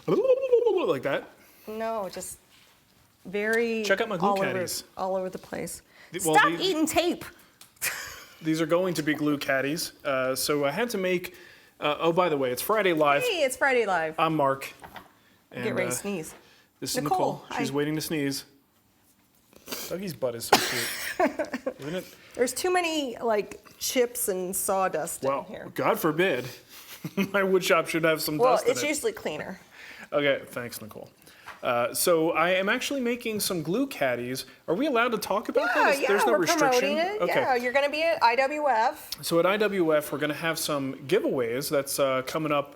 like that. No, just very. Check out my glue caddies. All over the place. Well, Stop eating tape. These are going to be glue caddies. So I had to make. Oh, by the way, it's Friday Live. Hey, it's Friday Live. I'm Mark. And, Get ready to sneeze. This is Nicole. She's waiting to sneeze. Dougie's butt is so cute, isn't it? There's too many like chips and sawdust in here. Well, God forbid. My wood shop should have some dust in it. Well, it's usually cleaner. Okay, thanks, Nicole. So I am actually making some glue caddies. Are we allowed to talk about that? Yeah, There's no we're restriction? promoting it. Okay. Yeah, you're going to be at IWF. So at IWF, we're going to have some giveaways. That's coming up,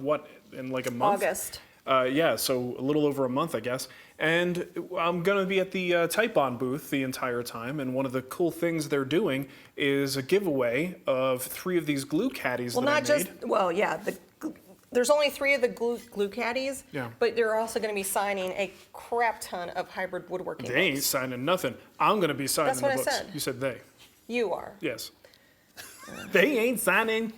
in like a month? August. Yeah, so a little over a month, I guess. And I'm going to be at the Type On booth the entire time. And one of the cool things they're doing is a giveaway of 3 of these glue caddies that I made. There's only 3 of the glue caddies, Yeah. but they're also going to be signing a crap ton of hybrid woodworking They ain't books. signing nothing. I'm going to be signing That's what the I books. said. You said they. You are. Yes. They ain't signing.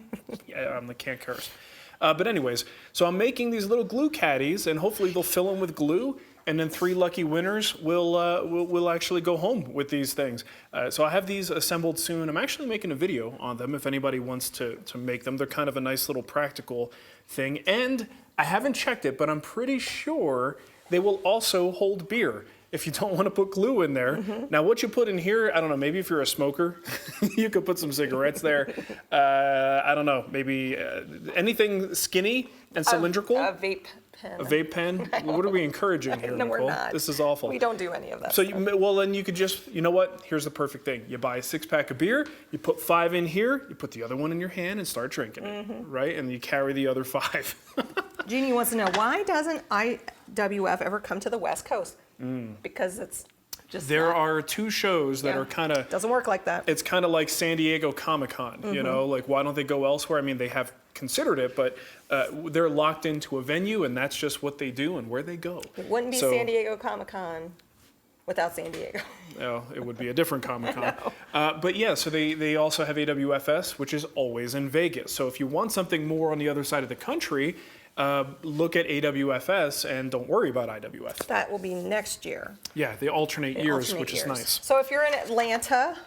Yeah, I can't curse. But anyways, so I'm making these little glue caddies, and hopefully they'll fill them with glue, and then 3 lucky winners will actually go home with these things. So I have these assembled soon. I'm actually making a video on them if anybody wants to make them. They're kind of a nice little practical thing. And I haven't checked it, but I'm pretty sure they will also hold beer if you don't want to put glue in there. Now, what you put in here, I don't know, maybe if you're a smoker, you could put some cigarettes there. I don't know, maybe anything skinny and cylindrical? A vape pen. A vape pen? What are we encouraging here, No, Nicole? we're not. This is awful. We don't do any of that So, stuff. well, then you could just, you know what? Here's the perfect thing. You buy a 6-pack of beer, you put 5 in here, you put the other one in your hand and start drinking it, right? And you carry the other 5. Jeannie wants to know, why doesn't IWF ever come to the West Coast? Because it's just There are 2 shows that are kind of... Doesn't work like that. It's kind of like San Diego Comic-Con, you know? Like, why don't they go elsewhere? I mean, they have considered it, but they're locked into a venue, and that's just what they do and where they go. It wouldn't be San Diego Comic-Con without San Diego. Oh, it would be a different Comic-Con. But yeah, so they also have AWFS, which is always in Vegas. So if you want something more on the other side of the country, look at AWFS and don't worry about IWF. That will be next year. Yeah, they alternate years, which is nice. So if you're in Atlanta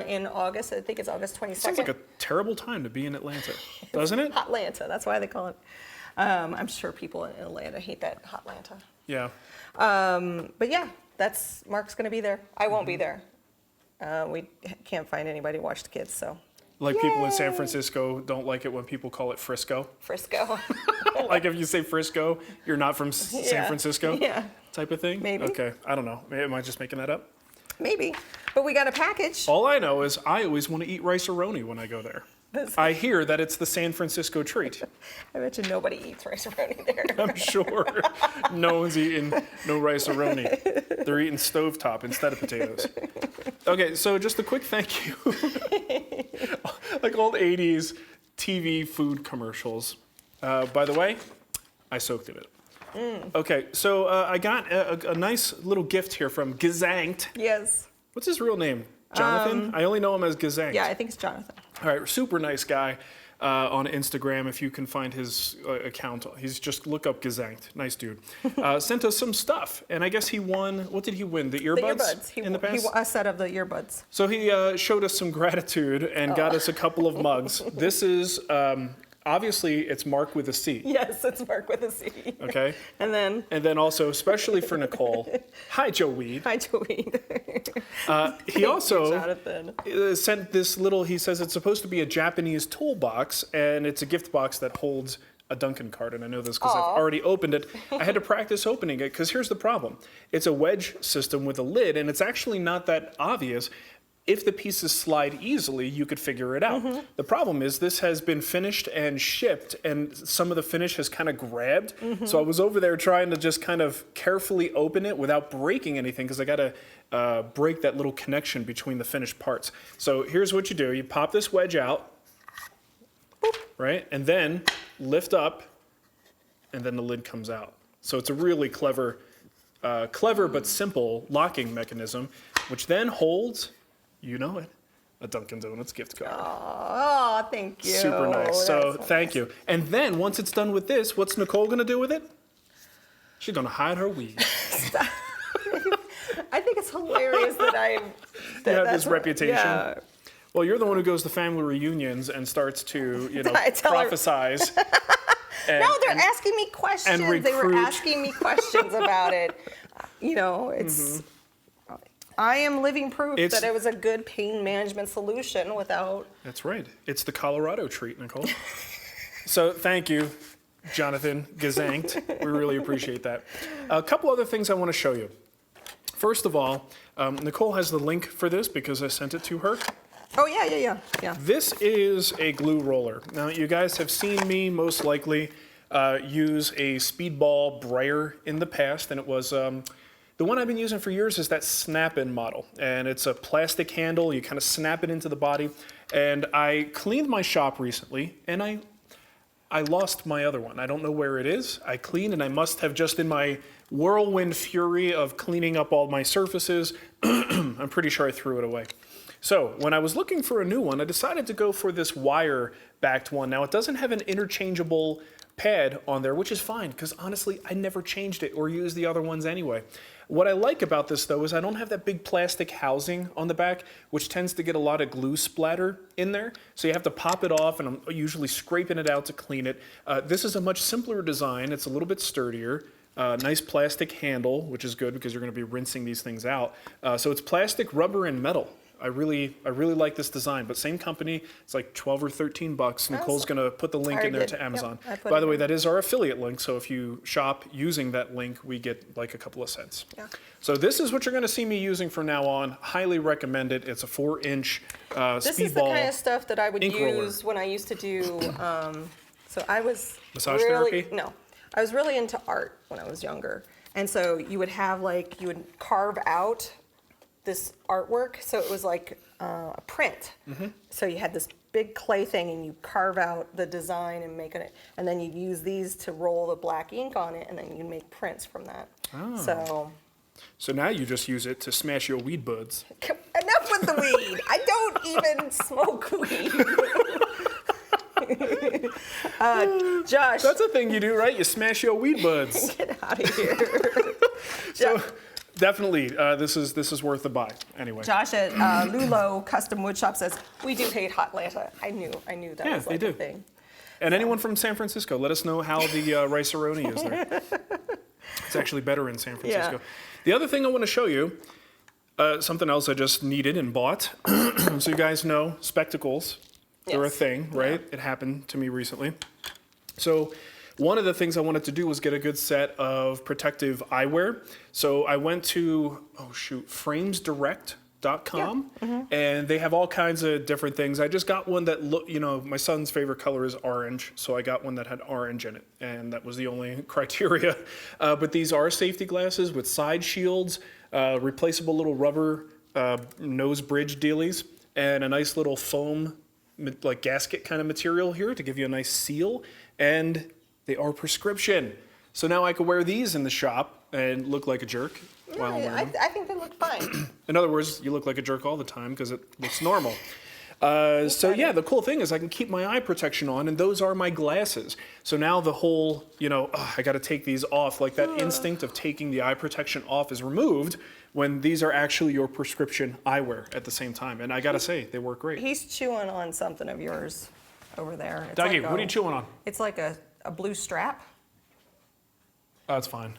in August, I think it's August 22nd. Sounds like a terrible time to be in Atlanta, doesn't it? Hotlanta, that's why they call it. I'm sure people in Atlanta hate that Hotlanta. Yeah. But yeah, Mark's going to be there. I won't be there. We can't find anybody to watch the kids, so. Like people in San Francisco don't like it when people call it Frisco. Frisco. Like if you say Frisco, you're not from San Francisco? Yeah. Type of thing? Maybe. Okay, I don't know. Am I just making that up? Maybe. But we got a package. All I know is I always want to eat rice-a-roni when I go there. I hear that it's the San Francisco treat. I bet you nobody eats rice-a-roni there. I'm sure no one's eating no rice-a-roni. They're eating stovetop instead of potatoes. Okay, so just a quick thank you. Like old 80s TV food commercials. By the way, I soaked in it. Okay, so I got a nice little gift here from Gezankt. Yes. What's his real name? Jonathan? I only know him as Gezankt. Yeah, I think it's Jonathan. All right, super nice guy on Instagram. If you can find his account, he's just look up Gezankt. Nice dude. Sent us some stuff, and I guess he won. What did he win? The earbuds. The earbuds. In the past. A set of the earbuds. So he showed us some gratitude and got us a couple of mugs. This is obviously it's Marc with a C. Yes, it's Marc with a C. Okay. And then also, especially for Nicole. Hi, Joe Weed. Hi, Joe Weed. He also Jonathan. sent this little, he says it's supposed to be a Japanese toolbox, and it's a gift box that holds a Dunkin' card, and I know this because I've already opened it. I had to practice opening it, because here's the problem. It's a wedge system with a lid, and it's actually not that obvious. If the pieces slide easily, you could figure it out. The problem is this has been finished and shipped, and some of the finish has kind of grabbed. So I was over there trying to just kind of carefully open it without breaking anything, because I got to break that little connection between the finished parts. So here's what you do. You pop this wedge out, right? And then lift up, and then the lid comes out. So it's a really clever but simple locking mechanism, which then holds, you know it, a Dunkin' Donuts gift card. Oh, thank you. Super nice. So That's thank you. And then once it's done with this, what's Nicole going to do with it? She's gonna hide her weed. I think it's hilarious that Have this reputation. Yeah. Well, you're the one who goes to family reunions and starts to, I tell her- prophesize. No, they're asking me questions. They were asking me questions about it. It's. I am living proof that it was a good pain management solution without. That's right. It's the Colorado treat, Nicole. So thank you, Jonathan Gazankt. We really appreciate that. A couple other things I want to show you. First of all, Nicole has the link for this because I sent it to her. Oh, yeah. This is a glue roller. Now, you guys have seen me most likely use a Speedball brayer in the past, and it was, the one I've been using for years is that snap-in model, and it's a plastic handle. You kind of snap it into the body, and I cleaned my shop recently, and I lost my other one. I don't know where it is. I cleaned, and I must have just in my whirlwind fury of cleaning up all my surfaces, I'm pretty sure I threw it away. So when I was looking for a new one, I decided to go for this wire-backed one. Now, it doesn't have an interchangeable pad on there, which is fine, because honestly, I never changed it or used the other ones anyway. What I like about this, though, is I don't have that big plastic housing on the back, which tends to get a lot of glue splatter in there. So you have to pop it off, and I'm usually scraping it out to clean it. This is a much simpler design. It's a little bit sturdier. Nice plastic handle, which is good because you're going to be rinsing these things out. So it's plastic, rubber, and metal. I really like this design, but same company. It's like 12 or 13 bucks. Nicole's going to put the link in there to Amazon. Yep, by the way, that is our affiliate link, so if you shop using that link, we get like a couple of cents. Yeah. So this is what you're going to see me using from now on. Highly recommend it. It's a 4-inch Speedball. This is the kind of stuff that I would use roller. when I used to do, so I was Massage really, therapy? No, I was really into art when I was younger. And so you would have you would carve out this artwork, so it was like a print. So you had this big clay thing, and you carve out the design and make it, and then you use these to roll the black ink on it, and then you make prints from that. Oh. So now you just use it to smash your weed buds. Enough with the weed. I don't even smoke weed. Josh. That's a thing you do, right? You smash your weed buds. Get out of here. So definitely, this is worth the buy. Anyway. Josh at Lulo Custom Wood Shop says, we do hate hot Atlanta. I knew that was like a thing. And anyone from San Francisco, let us know how the rice-a-roni is there. It's actually better in San Francisco. Yeah. The other thing I want to show you, something else I just needed and bought. So you guys know spectacles. They're a thing, right? Yeah. It happened to me recently. So one of the things I wanted to do was get a good set of protective eyewear. So I went to, framesdirect.com, and they have all kinds of different things. I just got one that my son's favorite color is orange, so I got one that had orange in it, and that was the only criteria. But these are safety glasses with side shields, replaceable little rubber nose bridge dealies, and a nice little foam like gasket kind of material here to give you a nice seal, and they are prescription. So now I could wear these in the shop and look like a jerk while I'm wearing them. I think they look fine. In other words, you look like a jerk all the time because it looks normal. So yeah, the cool thing is I can keep my eye protection on, and those are my glasses. So now the whole, I got to take these off, like that instinct of taking the eye protection off is removed when these are actually your prescription eyewear at the same time. And I got to say, they work great. He's chewing on something of yours over there. It's Dougie, what are you chewing on? It's like a blue strap. Oh, it's fine.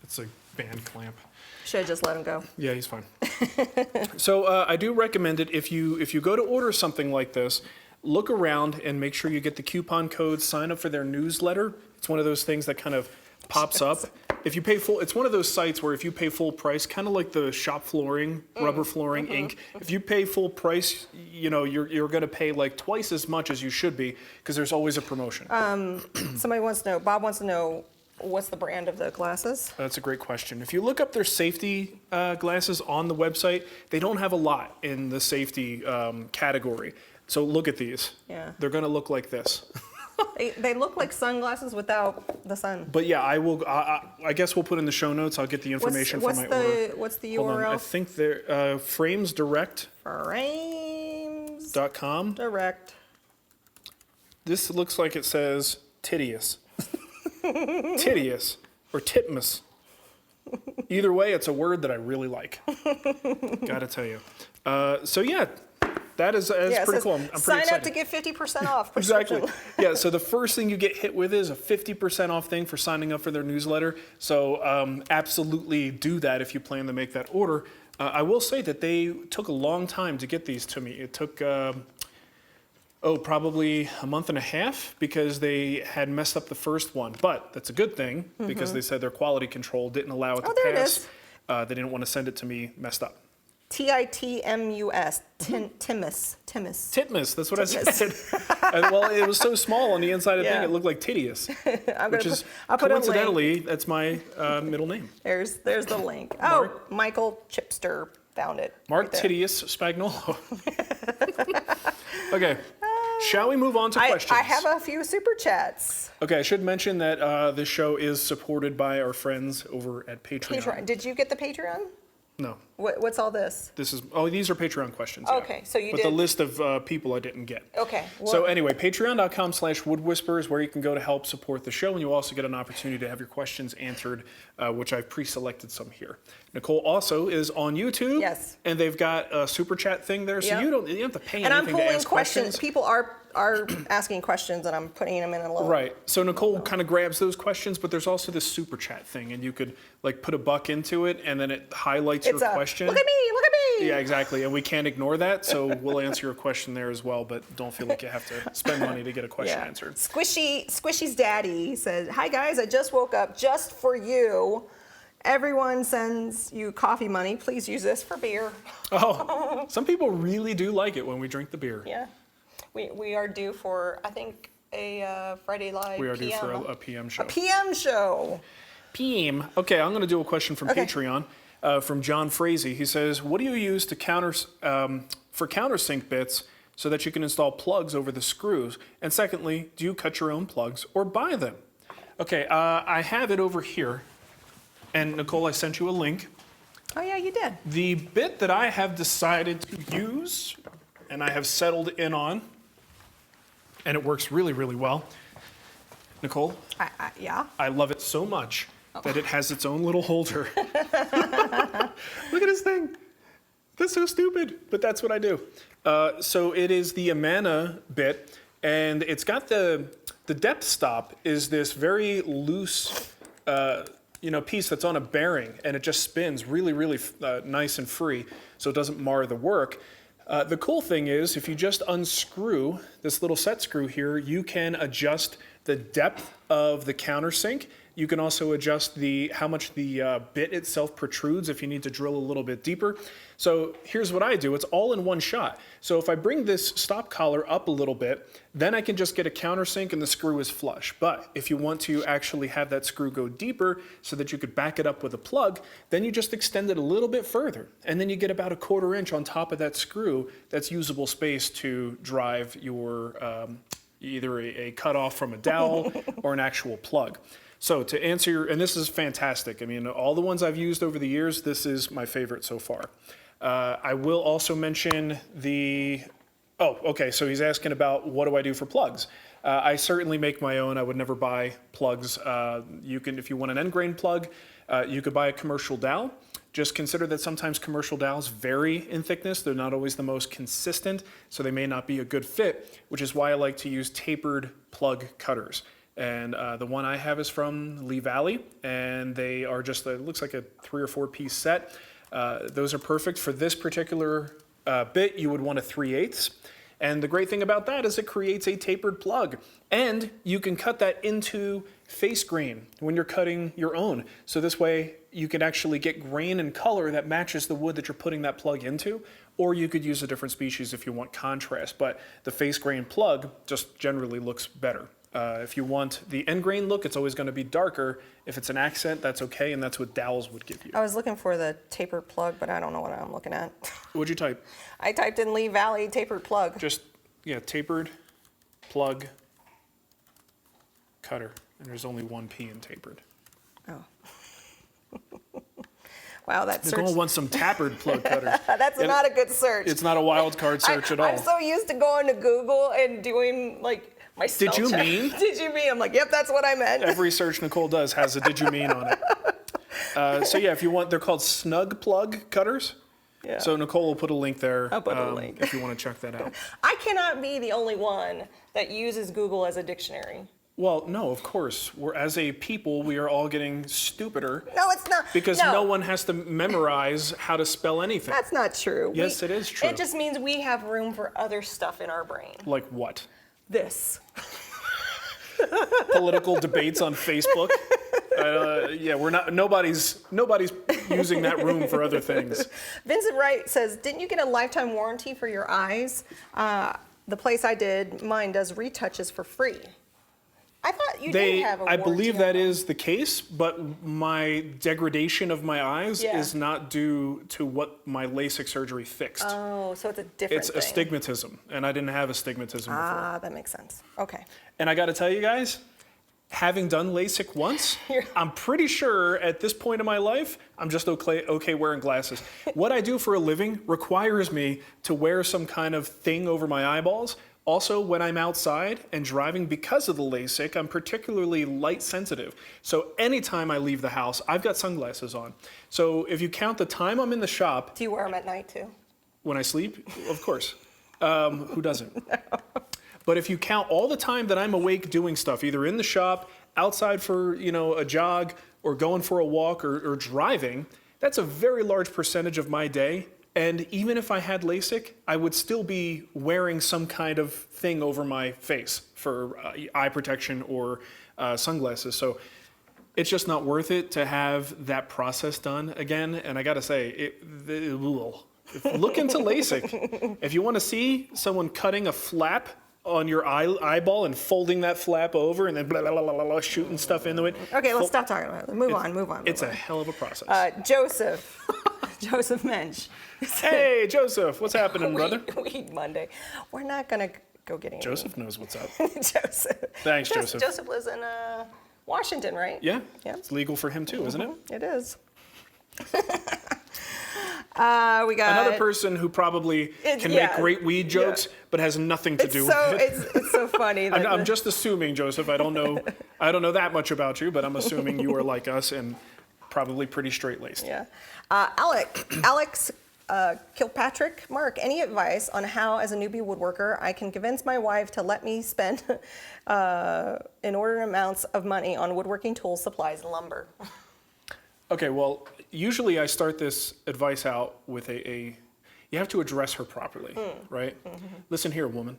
It's a band clamp. Should have just let him go. Yeah, he's fine. So I do recommend it if you go to order something like this, look around and make sure you get the coupon code, sign up for their newsletter. It's one of those things that kind of pops up. If you pay full, it's one of those sites where if you pay full price, kind of like the shop flooring, rubber flooring, ink. If you pay full price, you're going to pay like twice as much as you should be because there's always a promotion. Somebody wants to know, Bob wants to know, what's the brand of the glasses? That's a great question. If you look up their safety glasses on the website, they don't have a lot in the safety category. So look at these. Yeah. They're going to look like this. They look like sunglasses without the sun. But yeah, I will. I guess we'll put in the show notes. I'll get the information for my order. What's the Hold URL? on. I think they're framesdirect.com. Direct. This looks like it says tedious. Tedious. or titmus. Either way, it's a word that I really like. Gotta tell you. So yeah, that's pretty cool. I'm pretty sign excited. up to get 50% off. Exactly. Yeah, so the first thing you get hit with is a 50% off thing for signing up for their newsletter. So absolutely do that if you plan to make that order. I will say that they took a long time to get these to me. It took, probably a month and a half because they had messed up the first one. But that's a good thing because they said their quality control didn't allow it to there it pass. is. They didn't want to send it to me messed up. Titmus. Timus. Titmus, that's what I said. Well, it was so small on the inside of the thing, it looked like Titius, which is coincidentally, that's my middle name. There's the link. Oh, Michael Chipster found it. Marc Titius Spagnolo. Okay, shall we move on to questions? I have a few super chats. Okay, I should mention that this show is supported by our friends over at Patreon. Did you get the Patreon? No. What's all this? These are Patreon questions. Okay, so you did. But the list of people I didn't get. Okay. So anyway, patreon.com/woodwhisper is where you can go to help support the show, and you also get an opportunity to have your questions answered, which I've pre-selected some here. Nicole also is on YouTube. Yes. And they've got a super chat thing there, so you don't have to pay anything to ask questions. And I'm pulling questions. People are asking questions, and I'm putting them in a little. Right. So Nicole kind of grabs those questions, but there's also this super chat thing, and you could like put $1 into it, and then it highlights your question. Look at me! Look at me! Yeah, exactly. And we can't ignore that, so we'll answer your question there as well, but don't feel like you have to spend money to get a question answered. Squishy's daddy says, "Hi guys, I just woke up just for you. Everyone sends you coffee money. Please use this for beer." Oh, some people really do like it when we drink the beer. Yeah. We are due for, I think, a Friday Live We are PM. due for a PM show. A PM show. PM. Okay, I'm going to do a question from Patreon from John Frazee. He says, what do you use to for countersink bits so that you can install plugs over the screws? And secondly, do you cut your own plugs or buy them? Okay, I have it over here. And Nicole, I sent you a link. Oh yeah, you did. The bit that I have decided to use and I have settled in on, and it works really, really well. Nicole? Yeah? I love it so much that it has its own little holder. Look at this thing. That's so stupid, but that's what I do. So it is the Amana bit, and it's got the depth stop is this very loose piece that's on a bearing, and it just spins really, really nice and free, so it doesn't mar the work. The cool thing is, if you just unscrew this little set screw here, you can adjust the depth of the countersink. You can also adjust how much the bit itself protrudes if you need to drill a little bit deeper. So here's what I do. It's all in one shot. So if I bring this stop collar up a little bit, then I can just get a countersink and the screw is flush. But if you want to actually have that screw go deeper so that you could back it up with a plug, then you just extend it a little bit further. And then you get about 1/4 inch on top of that screw that's usable space to drive your either a cutoff from a dowel or an actual plug. So to answer and this is fantastic. I mean, all the ones I've used over the years, this is my favorite so far. I will also mention so he's asking about what do I do for plugs. I certainly make my own. I would never buy plugs. If you want an end grain plug, you could buy a commercial dowel. Just consider that sometimes commercial dowels vary in thickness. They're not always the most consistent, so they may not be a good fit, which is why I like to use tapered plug cutters. And the one I have is from Lee Valley, and they are it looks like a 3 or 4 piece set. Those are perfect for this particular bit. You would want a 3/8. And the great thing about that is it creates a tapered plug. And you can cut that into face grain when you're cutting your own. So this way you can actually get grain and color that matches the wood that you're putting that plug into. Or you could use a different species if you want contrast. But the face grain plug just generally looks better. If you want the end grain look, it's always going to be darker. If it's an accent, that's okay, and that's what dowels would give you. I was looking for the tapered plug, but I don't know what I'm looking at. What'd you type? I typed in Lee Valley tapered plug. Tapered plug cutter, and there's only one P in tapered. Oh. Wow, that search. Nicole wants some tapered plug cutters. That's not a good search. It's not a wild card search at all. I'm so used to going to Google and doing My spell Did you check. mean? Did you mean? I'm like, yep, that's what I meant. Every search Nicole does has a did you mean on it. So yeah, if you want, they're called snug plug cutters. Yeah. So Nicole will put a link there. I'll put a link. If you want to check that out. I cannot be the only one that uses Google as a dictionary. Well, no, of course. As a people, we are all getting stupider. No, it's not. Because no one has to memorize how to spell anything. That's not true. Yes, it is true. It just means we have room for other stuff in our brain. Like what? This. Political debates on Facebook. Yeah, we're not. Nobody's using that room for other things. Vincent Wright says, "Didn't you get a lifetime warranty for your eyes? The place I did mine does retouches for free." I thought you did have a warranty. I believe that is the case, but my degradation of my eyes is not due to what my LASIK surgery fixed. Oh, so it's a different thing. It's astigmatism, and I didn't have astigmatism before. Ah, that makes sense. Okay. And I got to tell you guys, having done LASIK once, I'm pretty sure at this point in my life, I'm just okay wearing glasses. What I do for a living requires me to wear some kind of thing over my eyeballs. Also, when I'm outside and driving, because of the LASIK, I'm particularly light sensitive. So anytime I leave the house, I've got sunglasses on. So if you count the time I'm in the shop. Do you wear them at night too? When I sleep? Of course. Who doesn't? No. But if you count all the time that I'm awake doing stuff, either in the shop, outside for a jog, or going for a walk, or driving, that's a very large percentage of my day. And even if I had LASIK, I would still be wearing some kind of thing over my face for eye protection or sunglasses. So it's just not worth it to have that process done again. And I got to say, look into LASIK. If you want to see someone cutting a flap on your eyeball and folding that flap over and then blah, blah, blah, blah, blah, shooting stuff into it. Okay, let's stop talking about it. Move on. It's a hell of a process. Joseph Mensch. Hey, Joseph, what's happening, brother? Weed Monday. We're not going to go get any. Joseph knows what's up. Joseph. Thanks, Joseph. Joseph lives in Washington, right? Yeah. Yeah. It's legal for him too, isn't it? It is. We got another person who probably can make great weed jokes, but has nothing to do with it. It's so funny. I'm just assuming, Joseph. I don't know that much about you, but I'm assuming you are like us and probably pretty straight-laced. Yeah. Alex Kilpatrick, Marc, any advice on how, as a newbie woodworker, I can convince my wife to let me spend inordinate amounts of money on woodworking tools, supplies, and lumber? Okay, well, usually I start this advice out with you have to address her properly, right? Mm-hmm. Listen here, woman,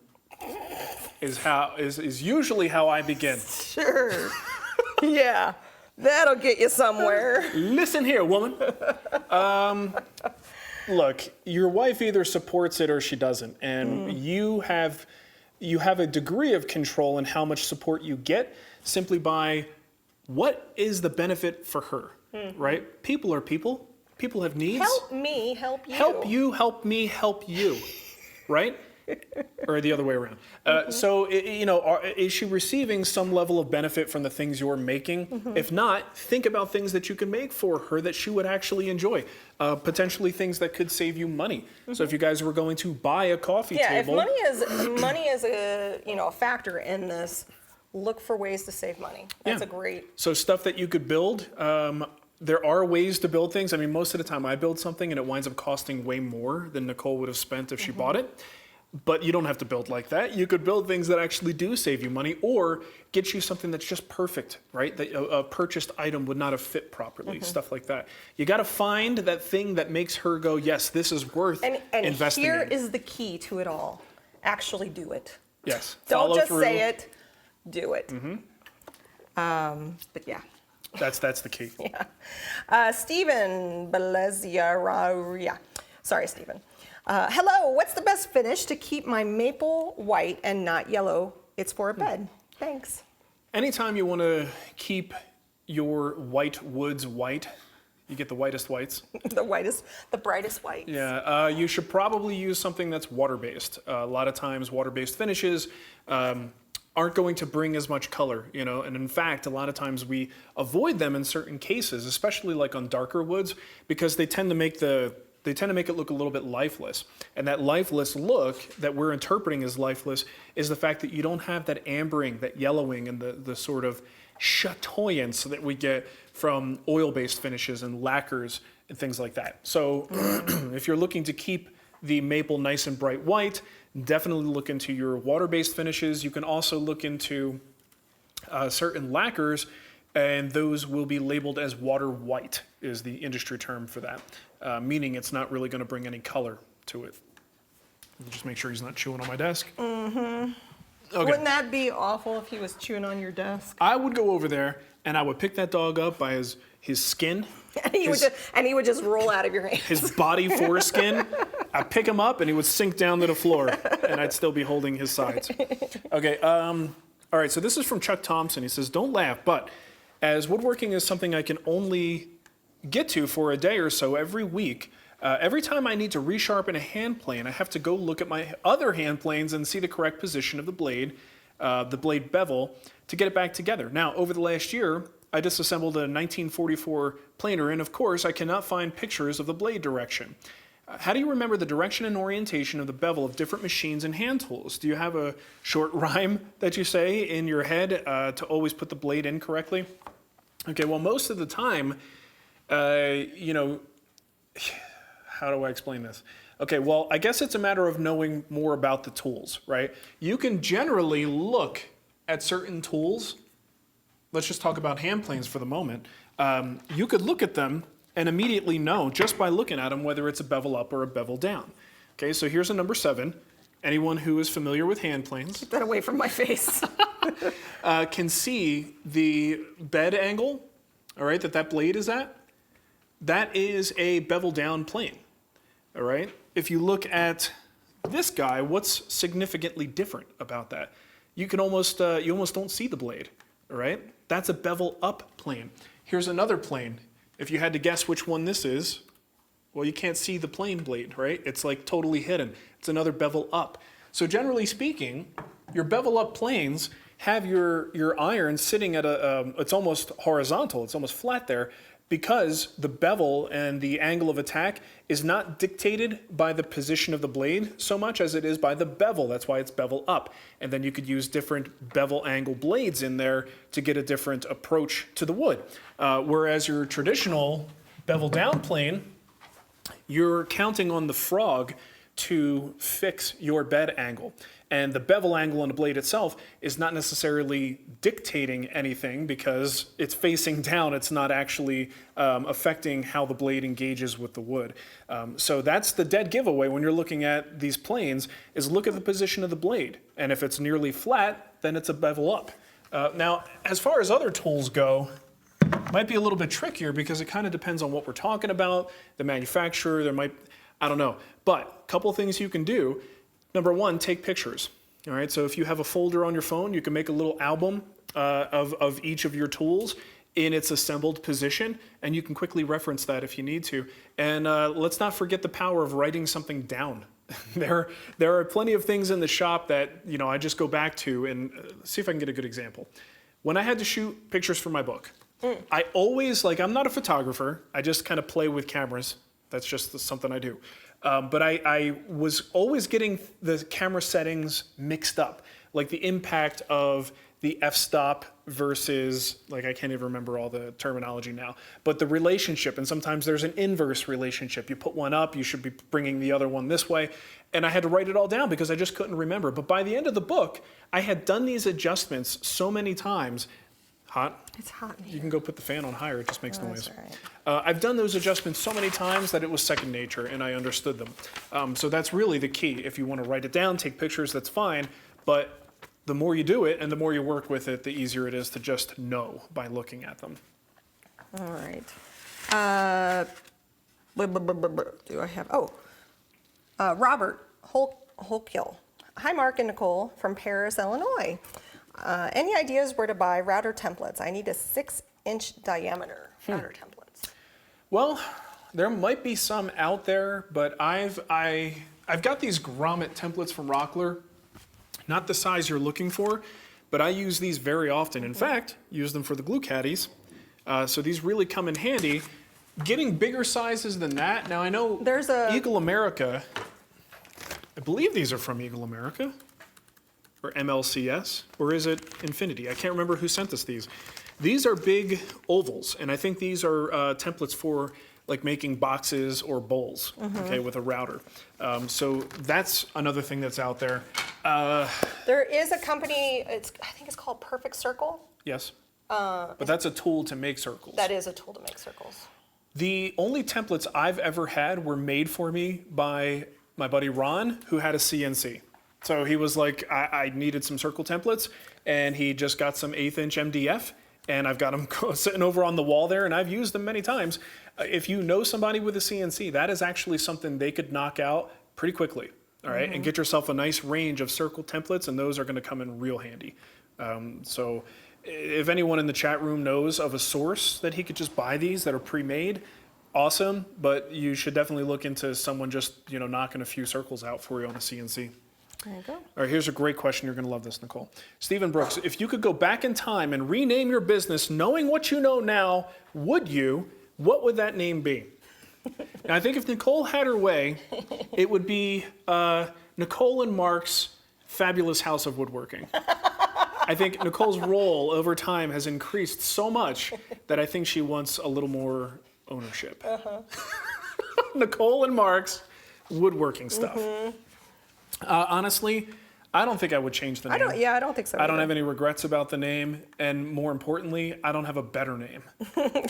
is usually how I begin. Sure. Yeah, that'll get you somewhere. Listen here, woman. Look, your wife either supports it or she doesn't, and you have a degree of control in how much support you get simply by what is the benefit for her. Right? People are people. People have needs. Help me, help you. Help you, help me, help you. Right? Or the other way around. So, is she receiving some level of benefit from the things you're making? If not, think about things that you can make for her that she would actually enjoy. Potentially things that could save you money. So if you guys were going to buy a coffee table. Yeah, if money is a factor in this, look for ways to save money. That's a great. So stuff that you could build. There are ways to build things. I mean, most of the time I build something and it winds up costing way more than Nicole would have spent if she bought it. But you don't have to build like that. You could build things that actually do save you money or get you something that's just perfect, right? That a purchased item would not have fit properly, stuff like that. You got to find that thing that makes her go, yes, this is worth investing in. And here is the key to it all. Actually do it. Yes. Don't just say it, do it. But yeah. That's the key. Yeah. Stephen Beleziaria. Sorry, Stephen. Hello, what's the best finish to keep my maple white and not yellow? It's for a bed. Thanks. Anytime you want to keep your white woods white, you get the whitest whites. the brightest whites. Yeah, you should probably use something that's water-based. A lot of times water-based finishes aren't going to bring as much color, and in fact, a lot of times we avoid them in certain cases, especially like on darker woods, because they tend to make the they tend to make it look a little bit lifeless. And that lifeless look that we're interpreting as lifeless is the fact that you don't have that ambering, that yellowing, and the sort of chatoyance that we get from oil-based finishes and lacquers and things like that. So if you're looking to keep the maple nice and bright white, definitely look into your water-based finishes. You can also look into certain lacquers, and those will be labeled as water white is the industry term for that, meaning it's not really going to bring any color to it. Just make sure he's not chewing on my desk. Mm-hmm. Okay. Wouldn't that be awful if he was chewing on your desk? I would go over there and I would pick that dog up by his skin. And he would just roll out of your hands. His body foreskin. I'd pick him up and he would sink down to the floor and I'd still be holding his sides. Okay, all right, so this is from Chuck Thompson. He says, don't laugh, but as woodworking is something I can only get to for a day or so every week, every time I need to resharpen a hand plane, I have to go look at my other hand planes and see the correct position of the blade bevel, to get it back together. Now, over the last year, I disassembled a 1944 planer, and of course, I cannot find pictures of the blade direction. How do you remember the direction and orientation of the bevel of different machines and hand tools? Do you have a short rhyme that you say in your head to always put the blade in correctly? Okay, well, most of the time, you know, how do I explain this? Okay, well, I guess it's a matter of knowing more about the tools, right? You can generally look at certain tools. Let's just talk about hand planes for the moment. You could look at them and immediately know just by looking at them whether it's a bevel up or a bevel down. Okay, so here's a number 7. Anyone who is familiar with hand planes Keep that away from my face. can see the bed angle, all right, that blade is at. That is a bevel down plane, all right? If you look at this guy, what's significantly different about that? You can almost, you almost don't see the blade, all right? That's a bevel up plane. Here's another plane. If you had to guess which one this is, well, you can't see the plane blade, right? It's like totally hidden. It's another bevel up. So generally speaking, your bevel up planes have your iron sitting at it's almost horizontal, it's almost flat there, because the bevel and the angle of attack is not dictated by the position of the blade so much as it is by the bevel. That's why it's bevel up. And then you could use different bevel angle blades in there to get a different approach to the wood. Whereas your traditional bevel down plane, you're counting on the frog to fix your bed angle. And the bevel angle on the blade itself is not necessarily dictating anything because it's facing down. It's not actually affecting how the blade engages with the wood. So that's the dead giveaway when you're looking at these planes, is look at the position of the blade. And if it's nearly flat, then it's a bevel up. Now, as far as other tools go, might be a little bit trickier because it kind of depends on what we're talking about, the manufacturer, I don't know. But a couple of things you can do. Number 1, take pictures. All right, so if you have a folder on your phone, you can make a little album of each of your tools in its assembled position, and you can quickly reference that if you need to. And let's not forget the power of writing something down. There are plenty of things in the shop that I just go back to, and see if I can get a good example. When I had to shoot pictures for my book, I always, I'm not a photographer, I just kind of play with cameras. That's just something I do. But I was always getting the camera settings mixed up, like the impact of the f-stop versus, I can't even remember all the terminology now, but the relationship, and sometimes there's an inverse relationship. You put one up, you should be bringing the other one this way, and I had to write it all down because I just couldn't remember. But by the end of the book, I had done these adjustments so many times. Hot? It's hot in here. You can go put the fan on higher, it just makes noise. That's all right. I've done those adjustments so many times that it was second nature and I understood them. So that's really the key. If you want to write it down, take pictures, that's fine. But the more you do it and the more you work with it, the easier it is to just know by looking at them. All right. Do I have, Robert Holkill. Hi, Mark and Nicole from Paris, Illinois. Any ideas where to buy router templates? I need a 6-inch diameter router templates. Well, there might be some out there, but I've got these grommet templates from Rockler. Not the size you're looking for, but I use these very often. In fact, use them for the glue caddies. So these really come in handy Getting bigger sizes than that. Now I know There's a Eagle America. I believe these are from Eagle America, or MLCS, or is it Infinity? I can't remember who sent us these. These are big ovals, and I think these are templates for like making boxes or bowls, okay, with a router. So that's another thing that's out there. There is a company, I think it's called Perfect Circle. Yes, but that's a tool to make circles. That is a tool to make circles. The only templates I've ever had were made for me by my buddy Ron, who had a CNC. So he was like, I needed some circle templates, and he just got some 1/8" MDF, and I've got them sitting over on the wall there, and I've used them many times. If you know somebody with a CNC, that is actually something they could knock out pretty quickly, all right? And get yourself a nice range of circle templates, and those are gonna come in real handy. So if anyone in the chat room knows of a source that he could just buy these that are pre-made, awesome, but you should definitely look into someone just, knocking a few circles out for you on a CNC. There you go. All right, here's a great question. You're going to love this, Nicole. Stephen Brooks, if you could go back in time and rename your business knowing what you know now, would you? What would that name be? And I think if Nicole had her way, it would be Nicole and Marc's Fabulous House of Woodworking. I think Nicole's role over time has increased so much that I think she wants a little more ownership. Nicole and Marc's woodworking stuff. Honestly, I don't think I would change the name. I don't think so. I don't have any regrets about the name, and more importantly, I don't have a better name.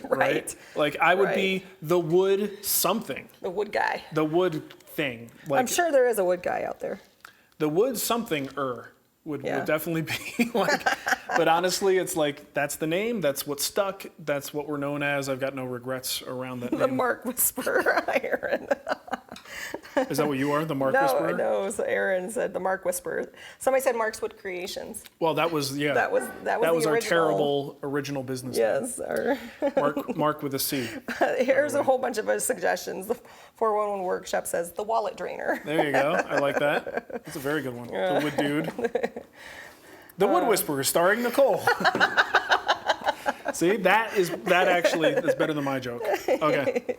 Right. Like I would be the wood something. The wood guy. The wood thing. Like I'm sure there is a wood guy out there. the wood something would definitely be like, but honestly, it's like, that's the name, that's what stuck, that's what we're known as. I've got no regrets around that The name. Marc Whisperer, Aaron. Is that what you are, the Marc Whisperer? No, so Aaron said the Marc Whisperer. Somebody said Marc's Wood Creations. Well, that was That was the our original. terrible original business Yes. name. Marc with a C. Here's a whole bunch of suggestions. The 411 Workshop says the wallet drainer. There you go. I like that. That's a very good one. The Wood Dude. The Wood Whisperer, starring Nicole. See, that actually is better than my joke. Okay.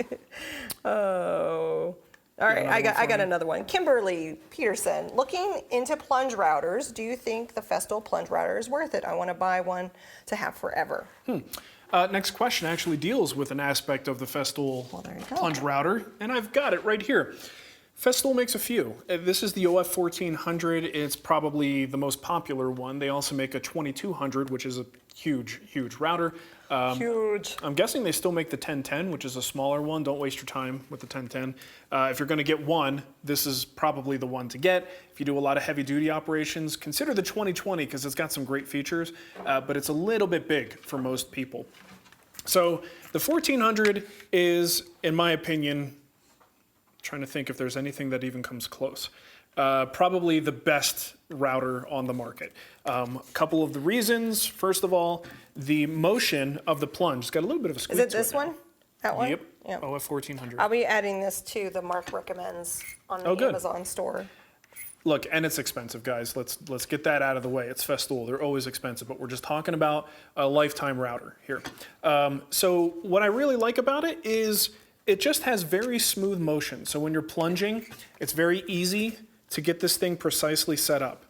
Oh. All right, I got another one. Kimberly Peterson, looking into plunge routers, do you think the Festool plunge router is worth it? I want to buy one to have forever. Next question actually deals with an aspect of the Festool plunge router, and I've got it right here. Festool makes a few. This is the OF 1400. It's probably the most popular one. They also make a 2200, which is a huge, huge router. Huge. I'm guessing they still make the 1010, which is a smaller one. Don't waste your time with the 1010. If you're going to get one, this is probably the one to get. If you do a lot of heavy duty operations, consider the 2020 because it's got some great features, but it's a little bit big for most people. So the 1400 is, in my opinion, trying to think if there's anything that even comes close. Probably the best router on the market. A couple of the reasons. First of all, the motion of the plunge. It's got a little bit of a squeak. Is it this one? That one? Yep. OF 1400. I'll be adding this to the Marc recommends on the Amazon store. Look, and it's expensive, guys. Let's get that out of the way. It's Festool. They're always expensive, but we're just talking about a lifetime router here. So what I really like about it is it just has very smooth motion. So when you're plunging, it's very easy to get this thing precisely set up.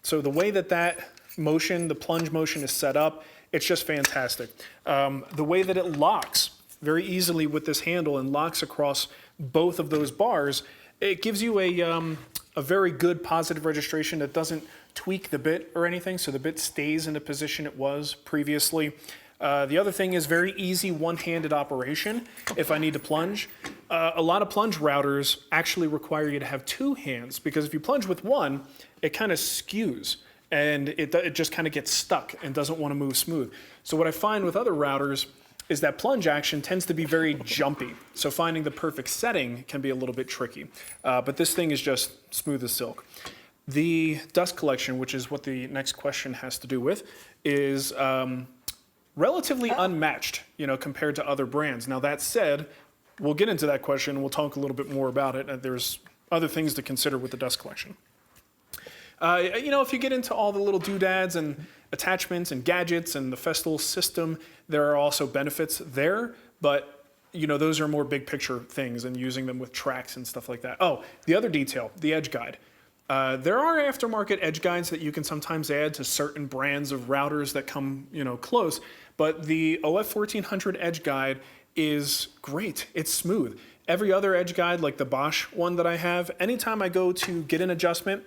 So the way that motion, the plunge motion is set up, it's just fantastic. The way that it locks very easily with this handle and locks across both of those bars, it gives you a very good positive registration that doesn't tweak the bit or anything, so the bit stays in the position it was previously. The other thing is very easy one-handed operation if I need to plunge. A lot of plunge routers actually require you to have two hands because if you plunge with one, it kind of skews and it just kind of gets stuck and doesn't want to move smooth. So what I find with other routers is that plunge action tends to be very jumpy. So finding the perfect setting can be a little bit tricky. But this thing is just smooth as silk. The dust collection, which is what the next question has to do with, is relatively unmatched, compared to other brands. Now that said, we'll get into that question. We'll talk a little bit more about it. There's other things to consider with the dust collection. If you get into all the little doodads and attachments and gadgets and the Festool system, there are also benefits there. But, those are more big picture things and using them with tracks and stuff like that. Oh, the other detail, the edge guide. There are aftermarket edge guides that you can sometimes add to certain brands of routers that come, close, but the OF1400 edge guide is great. It's smooth. Every other edge guide, like the Bosch one that I have, anytime I go to get an adjustment,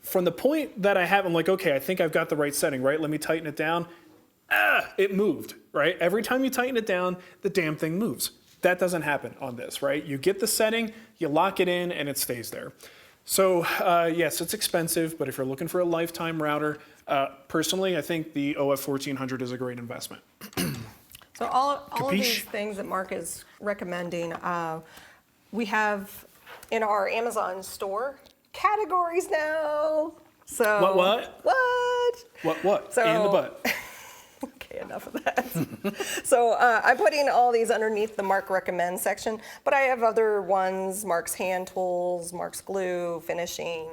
from the point that I have, I'm like, okay, I think I've got the right setting, right? Let me tighten it down. It moved, right? Every time you tighten it down, the damn thing moves. That doesn't happen on this, right? You get the setting, you lock it in, and it stays there. So yes, it's expensive, but if you're looking for a lifetime router, personally, I think the OF1400 is a great investment. So all of these things that Marc is recommending, we have in our Amazon store categories now. So What? So, in the butt. Okay, enough of that. So I'm putting all these underneath the Marc recommend section, but I have other ones: Marc's hand tools, Marc's glue, finishing,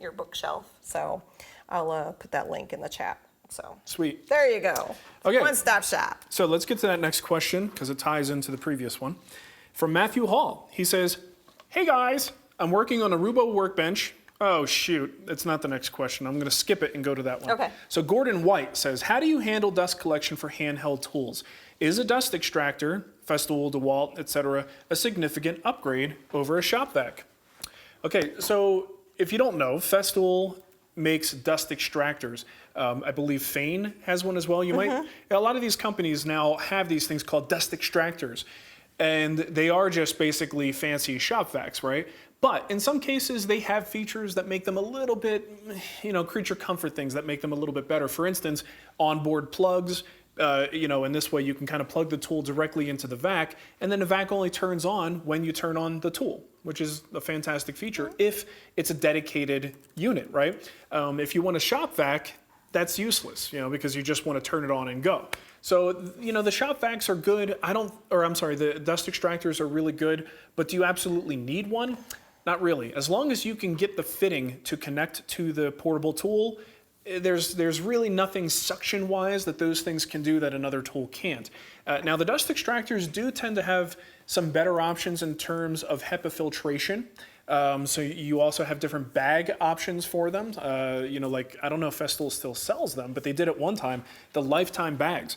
your bookshelf. So I'll put that link in the chat. So sweet. There you go. Okay. One-stop shop. So let's get to that next question because it ties into the previous one. From Matthew Hall, he says, "Hey guys, I'm working on a Rubo workbench." Oh shoot, it's not the next question. I'm going to skip it and go to that one. Okay. So Gordon White says, "How do you handle dust collection for handheld tools? Is a dust extractor, Festool, DeWalt, etc., a significant upgrade over a shop vac?" Okay, so if you don't know, Festool makes dust extractors. I believe Fein has one as well. You might. A lot of these companies now have these things called dust extractors, and they are just basically fancy shop vacs, right? But in some cases, they have features that make them a little bit, creature comfort things that make them a little bit better. For instance, onboard plugs. In this way, you can kind of plug the tool directly into the vac, and then the vac only turns on when you turn on the tool, which is a fantastic feature if it's a dedicated unit, right? If you want a shop vac, that's useless, because you just want to turn it on and go. So, the shop vacs are good. The dust extractors are really good, but do you absolutely need one? Not really. As long as you can get the fitting to connect to the portable tool, there's really nothing suction-wise that those things can do that another tool can't. Now, the dust extractors do tend to have some better options in terms of HEPA filtration. So you also have different bag options for them. I don't know if Festool still sells them, but they did at one time, the lifetime bags.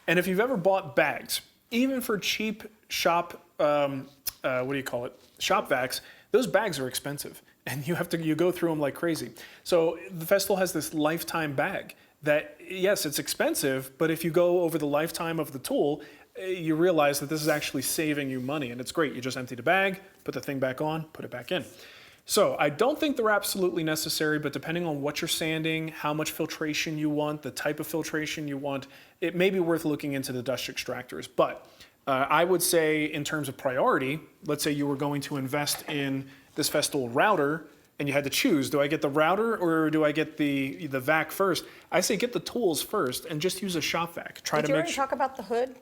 And if you've ever bought bags, even for cheap shop, shop vacs, those bags are expensive. And you go through them like crazy. So the Festool has this lifetime bag that, yes, it's expensive, but if you go over the lifetime of the tool, you realize that this is actually saving you money, and it's great. You just empty the bag, put the thing back on, put it back in. So I don't think they're absolutely necessary, but depending on what you're sanding, how much filtration you want, the type of filtration you want, it may be worth looking into the dust extractors. But I would say in terms of priority, let's say you were going to invest in this Festool router, and you had to choose, do I get the router or do I get the vac first? I say get the tools first and just use a shop vac. Did you already talk about the hood?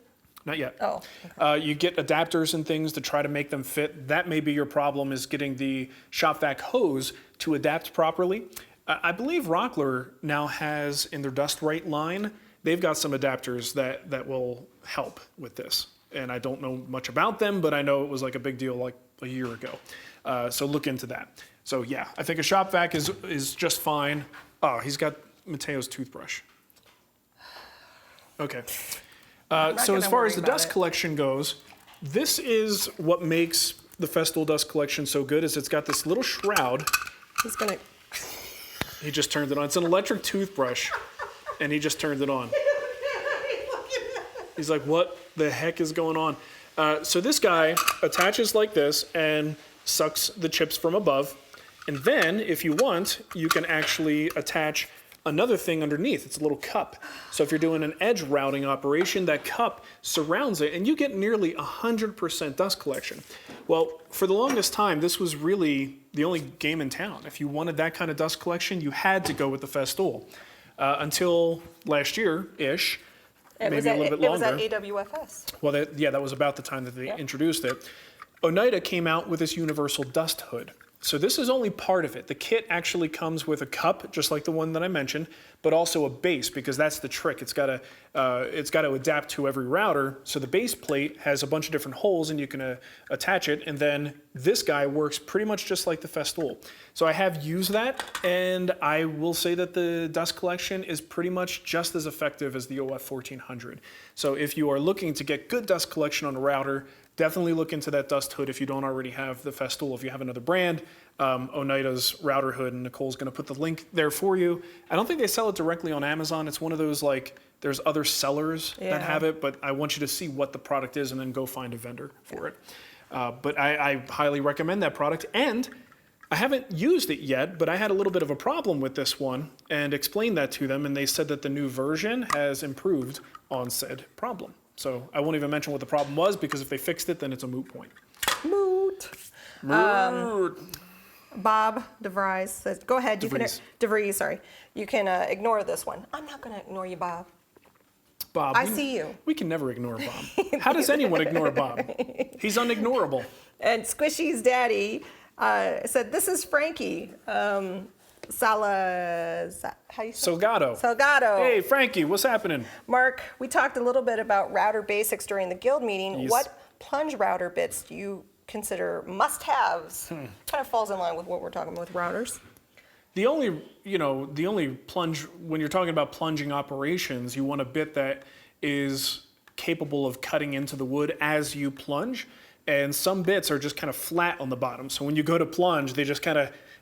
Not yet. Oh. Okay. You get adapters and things to try to make them fit. That may be your problem, is getting the shop vac hose to adapt properly. I believe Rockler now has in their Dust Right line, they've got some adapters that will help with this. And I don't know much about them, but I know it was like a big deal like a year ago. So look into that. So yeah, I think a shop vac is just fine. Oh, he's got Mateo's toothbrush. Okay. So as far as the dust collection goes, this is what makes the Festool dust collection so good, is it's got this little shroud. He just turned it on. It's an electric toothbrush, and he just turned it on. He's like, what the heck is going on? So this guy attaches like this and sucks the chips from above. And then, if you want, you can actually attach another thing underneath. It's a little cup. So if you're doing an edge routing operation, that cup surrounds it, and you get nearly 100% dust collection. Well, for the longest time, this was really the only game in town. If you wanted that kind of dust collection, you had to go with the Festool. Until last year-ish, maybe a little bit longer. It was at AWFS. Well, that was about the time that they introduced it. Oneida came out with this universal dust hood. So this is only part of it. The kit actually comes with a cup, just like the one that I mentioned, but also a base, because that's the trick. It's got to adapt to every router. So the base plate has a bunch of different holes, and you can attach it. And then this guy works pretty much just like the Festool. So I have used that, and I will say that the dust collection is pretty much just as effective as the OF 1400. So if you are looking to get good dust collection on a router, definitely look into that dust hood if you don't already have the Festool. If you have another brand, Onita's router hood, and Nicole's going to put the link there for you. I don't think they sell it directly on Amazon. It's one of those, like, there's other sellers that have it, but I want you to see what the product is and then go find a vendor for it. But I highly recommend that product. And I haven't used it yet, but I had a little bit of a problem with this one and explained that to them, and they said that the new version has improved on said problem. So I won't even mention what the problem was, because if they fixed it, then it's a moot point. Moot. Bob DeVries says, go ahead. DeVries, sorry. You can ignore this one. I'm not going to ignore you, Bob. Bob, I see you. We can never ignore Bob. How does anyone ignore Bob? He's unignorable. And Squishy's daddy said, this is Frankie. How do you say Salgado. Salgado. Hey, Frankie, what's happening? Marc, we talked a little bit about router basics during the guild meeting. Yes. What plunge router bits do you consider must-haves? Kind of falls in line with what we're talking about with routers. The only plunge, when you're talking about plunging operations, you want a bit that is capable of cutting into the wood as you plunge. And some bits are just kind of flat on the bottom. So when you go to plunge,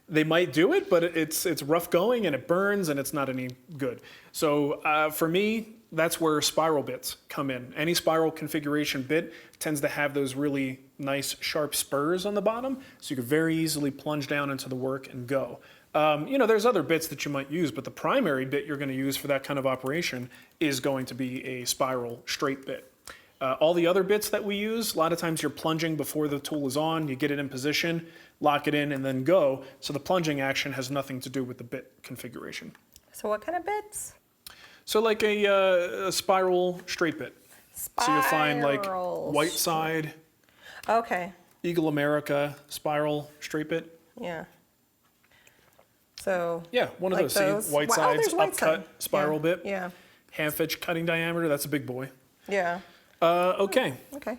they might do it, but it's rough going and it burns and it's not any good. So for me, that's where spiral bits come in. Any spiral configuration bit tends to have those really nice sharp spurs on the bottom, so you can very easily plunge down into the work and go. There's other bits that you might use, but the primary bit you're going to use for that kind of operation is going to be a spiral straight bit. All the other bits that we use, a lot of times you're plunging before the tool is on, you get it in position, lock it in, and then go. So the plunging action has nothing to do with the bit configuration. So what kind of bits? So like a spiral straight bit. So you'll find like White Side, okay, Eagle America, spiral straight bit. Yeah. So yeah, one of like those. See, White Side's upcut spiral bit. Yeah. Half-inch cutting diameter. That's a big boy. Yeah. Okay. Okay.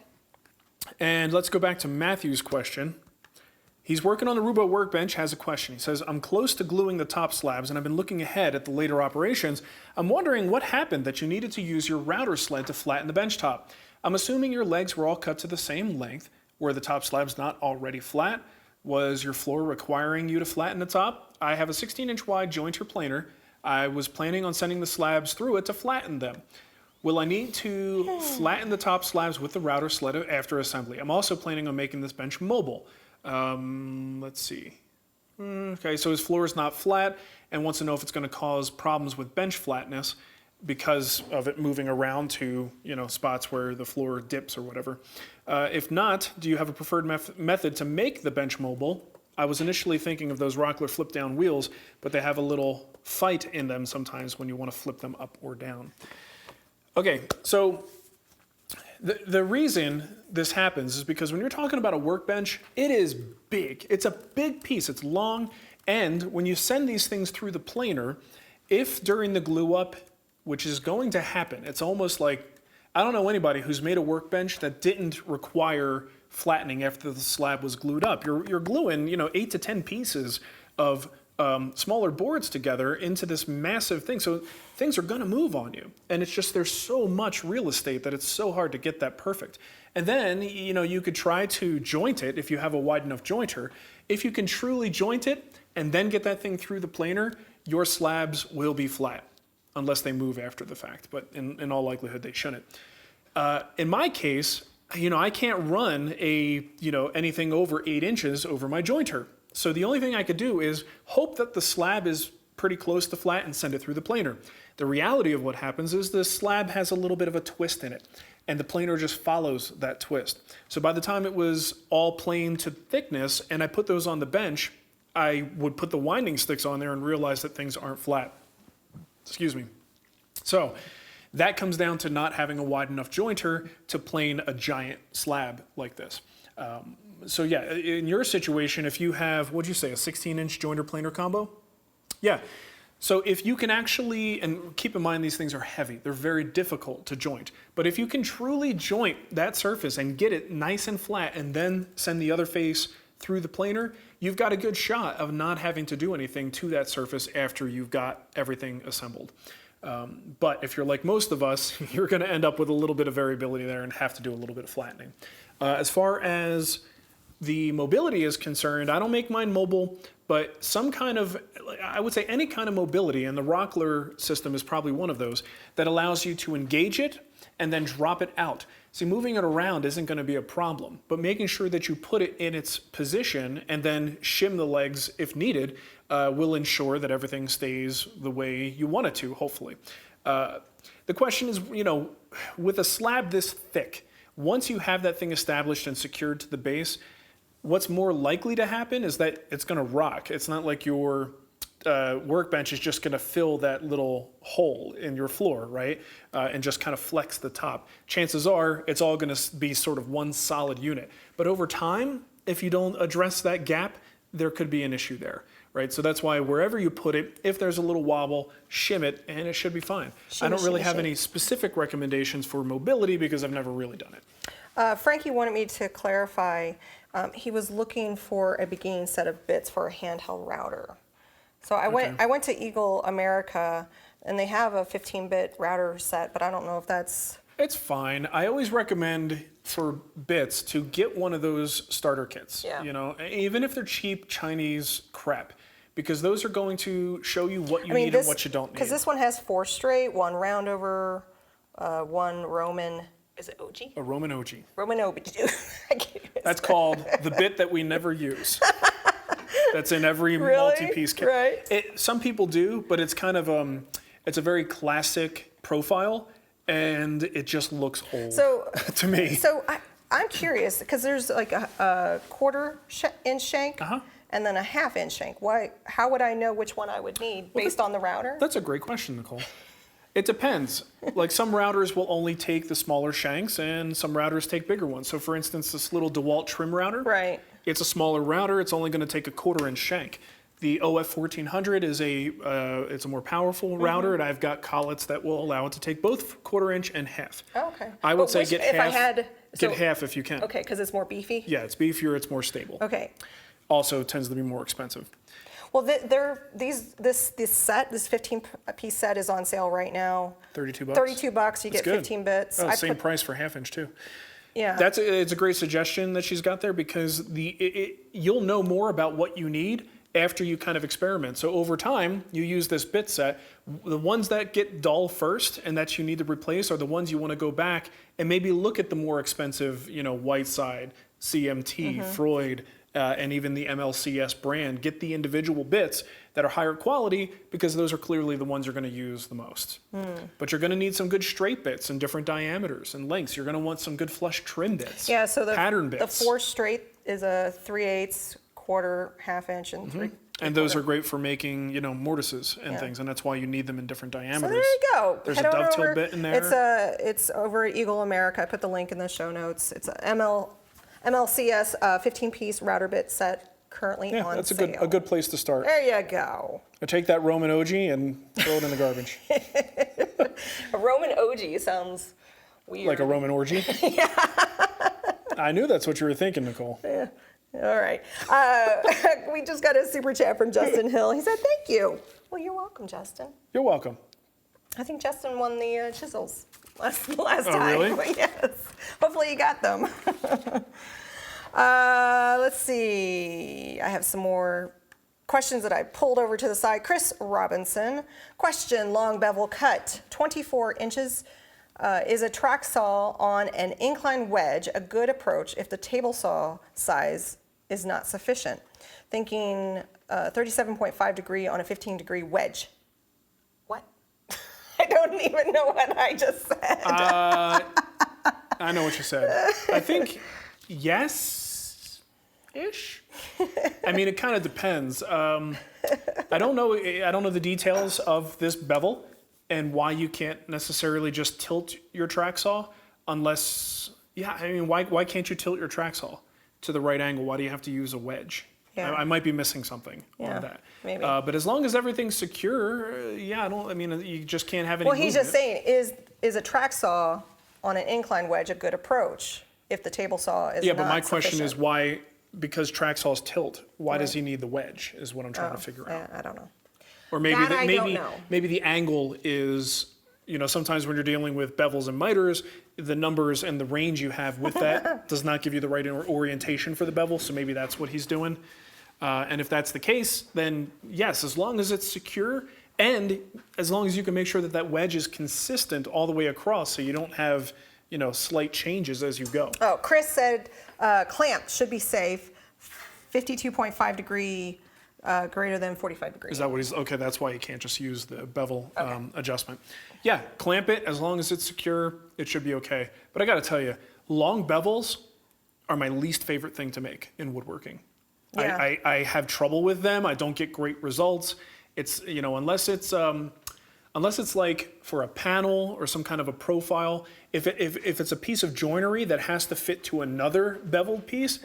And let's go back to Matthew's question. He's working on the Rubo workbench, has a question. He says, I'm close to gluing the top slabs, and I've been looking ahead at the later operations. I'm wondering what happened that you needed to use your router sled to flatten the bench top. I'm assuming your legs were all cut to the same length. Were the top slabs not already flat? Was your floor requiring you to flatten the top? I have a 16-inch wide jointer planer. I was planning on sending the slabs through it to flatten them. Will I need to flatten the top slabs with the router sled after assembly? I'm also planning on making this bench mobile. Let's see. Okay, so his floor is not flat and wants to know if it's going to cause problems with bench flatness because of it moving around to, spots where the floor dips or whatever. If not, do you have a preferred method to make the bench mobile? I was initially thinking of those Rockler flip-down wheels, but they have a little fight in them sometimes when you want to flip them up or down. Okay, so the reason this happens is because when you're talking about a workbench, it is big. It's a big piece. It's long. And when you send these things through the planer, if during the glue up, which is going to happen, it's almost like, I don't know anybody who's made a workbench that didn't require flattening after the slab was glued up. You're gluing, 8 to 10 pieces of smaller boards together into this massive thing. So things are going to move on you. And it's just there's so much real estate that it's so hard to get that perfect. And then, you could try to joint it if you have a wide enough jointer. If you can truly joint it and then get that thing through the planer, your slabs will be flat unless they move after the fact. But in all likelihood, they shouldn't. In my case, I can't run anything over 8 inches over my jointer. So the only thing I could do is hope that the slab is pretty close to flat and send it through the planer. The reality of what happens is the slab has a little bit of a twist in it, and the planer just follows that twist. So by the time it was all plane to thickness and I put those on the bench, I would put the winding sticks on there and realize that things aren't flat. Excuse me. So that comes down to not having a wide enough jointer to plane a giant slab like this. So yeah, in your situation, if you have, what'd you say, a 16-inch jointer planer combo? Yeah, So if you can actually, and keep in mind these things are heavy, they're very difficult to joint, but if you can truly joint that surface and get it nice and flat and then send the other face through the planer, you've got a good shot of not having to do anything to that surface after you've got everything assembled. But if you're like most of us, you're going to end up with a little bit of variability there and have to do a little bit of flattening. As far as the mobility is concerned, I don't make mine mobile, but some kind of, I would say any kind of mobility, and the Rockler system is probably one of those, that allows you to engage it and then drop it out. See, moving it around isn't going to be a problem, but making sure that you put it in its position and then shim the legs if needed will ensure that everything stays the way you want it to, hopefully. The question is, you know, with a slab this thick, once you have that thing established and secured to the base, what's more likely to happen is that it's going to rock. It's not like your workbench is just going to fill that little hole in your floor, right? And just kind of flex the top. Chances are it's all going to be sort of one solid unit. But over time, if you don't address that gap, there could be an issue there, right? So that's why wherever you put it, if there's a little wobble, shim it, and it should be fine. I don't really have any specific recommendations for mobility because I've never really done it. Frankie wanted me to clarify, he was looking for a beginning set of bits for a handheld router. So I went to Eagle America, and they have a 15-bit router set, but I don't know if that's... It's fine. I always recommend for bits to get one of those starter kits. Yeah. You know, even if they're cheap Chinese crap, because those are going to show you what you need and what you don't need. Because this one has 4 straight, 1 round over, 1 Roman... Is it OG? A Roman OG. Roman OG. That's called the bit that we never use. That's in every Really? multi-piece kit. Right. Some people do, but it's kind of it's a very classic profile, and it just looks old to me. So I'm curious because there's like a quarter-inch shank and then a half-inch shank. How would I know which one I would need based on the router? That's a great question, Nicole. It depends. Like some routers will only take the smaller shanks and some routers take bigger ones. So for instance, this little DeWalt trim router, right? It's a smaller router. It's only going to take a 1/4-inch shank. The OF 1400 is it's a more powerful router, and I've got collets that will allow it to take both 1/4-inch and half. Oh, okay. I would say get half. Get half if you can. Okay, because it's more beefy. Yeah, it's beefier. It's more stable. Okay. Also, it tends to be more expensive. Well, this 15-piece set is on sale right now. $32. $32. You get 15 bits. Oh, same price for half-inch too. Yeah. It's a great suggestion that she's got there because you'll know more about what you need after you kind of experiment. So over time, you use this bit set. The ones that get dull first and that you need to replace are the ones you want to go back and maybe look at the more expensive, you know, Whiteside, CMT, Freud, and even the MLCS brand. Get the individual bits that are higher quality because those are clearly the ones you're going to use the most. But you're going to need some good straight bits in different diameters and lengths. You're going to want some good flush trim bits. Yeah, so the pattern bits. The 4 straight is a 3/8, 1/4, half-inch, and 3. And those are great for making, you know, mortises and things, and that's why you need them in different diameters. So there you go. There's a dovetail bit in there. It's over at Eagle America. I put the link in the show notes. It's a MLCS 15-piece router bit set currently on that's sale. a good place to start. There you go. Take that Roman OG and throw it in the garbage. A Roman OG sounds weird. Like a Roman orgy? Yeah. I knew that's what you were thinking, Nicole. Yeah. All right. We just got a super chat from Justin Hill. He said, thank you. Well, you're welcome, Justin. You're welcome. I think Justin won the chisels last time. Really? Yes. Hopefully you got them. Let's see. I have some more questions that I pulled over to the side. Chris Robinson. Question, long bevel cut, 24 inches. Is a track saw on an incline wedge a good approach if the table saw size is not sufficient? Thinking 37.5 degree on a 15-degree wedge. What? I don't even know what I just said. I know what you said. I think yes-ish. I mean, it kind of depends. I don't know the details of this bevel and why you can't necessarily just tilt your track saw unless, I mean, why can't you tilt your track saw to the right angle? Why do you have to use a wedge? Yeah. I might be missing something on that. Maybe. But as long as everything's secure, you just can't have any Well, he's just movement. saying, is a track saw on an incline wedge a good approach if the table saw is Yeah, not but my question is sufficient? why, because track saws tilt, why does he need the wedge is what I'm trying to figure out. I don't know. Or maybe That I don't know. maybe the angle is, sometimes when you're dealing with bevels and miters, the numbers and the range you have with that does not give you the right orientation for the bevel, so maybe that's what he's doing. And if that's the case, then yes, as long as it's secure and as long as you can make sure that that wedge is consistent all the way across so you don't have, slight changes as you go. Oh, Chris said clamp should be safe, 52.5 degree, greater than 45 degrees. Is that what he's, okay, that's why you can't just use the bevel adjustment. Yeah, clamp it, as long as it's secure, it should be okay. But I gotta tell you, long bevels are my least favorite thing to make in woodworking. Yeah. I have trouble with them, I don't get great results. It's, unless it's like for a panel or some kind of a profile, if it's a piece of joinery that has to fit to another beveled piece,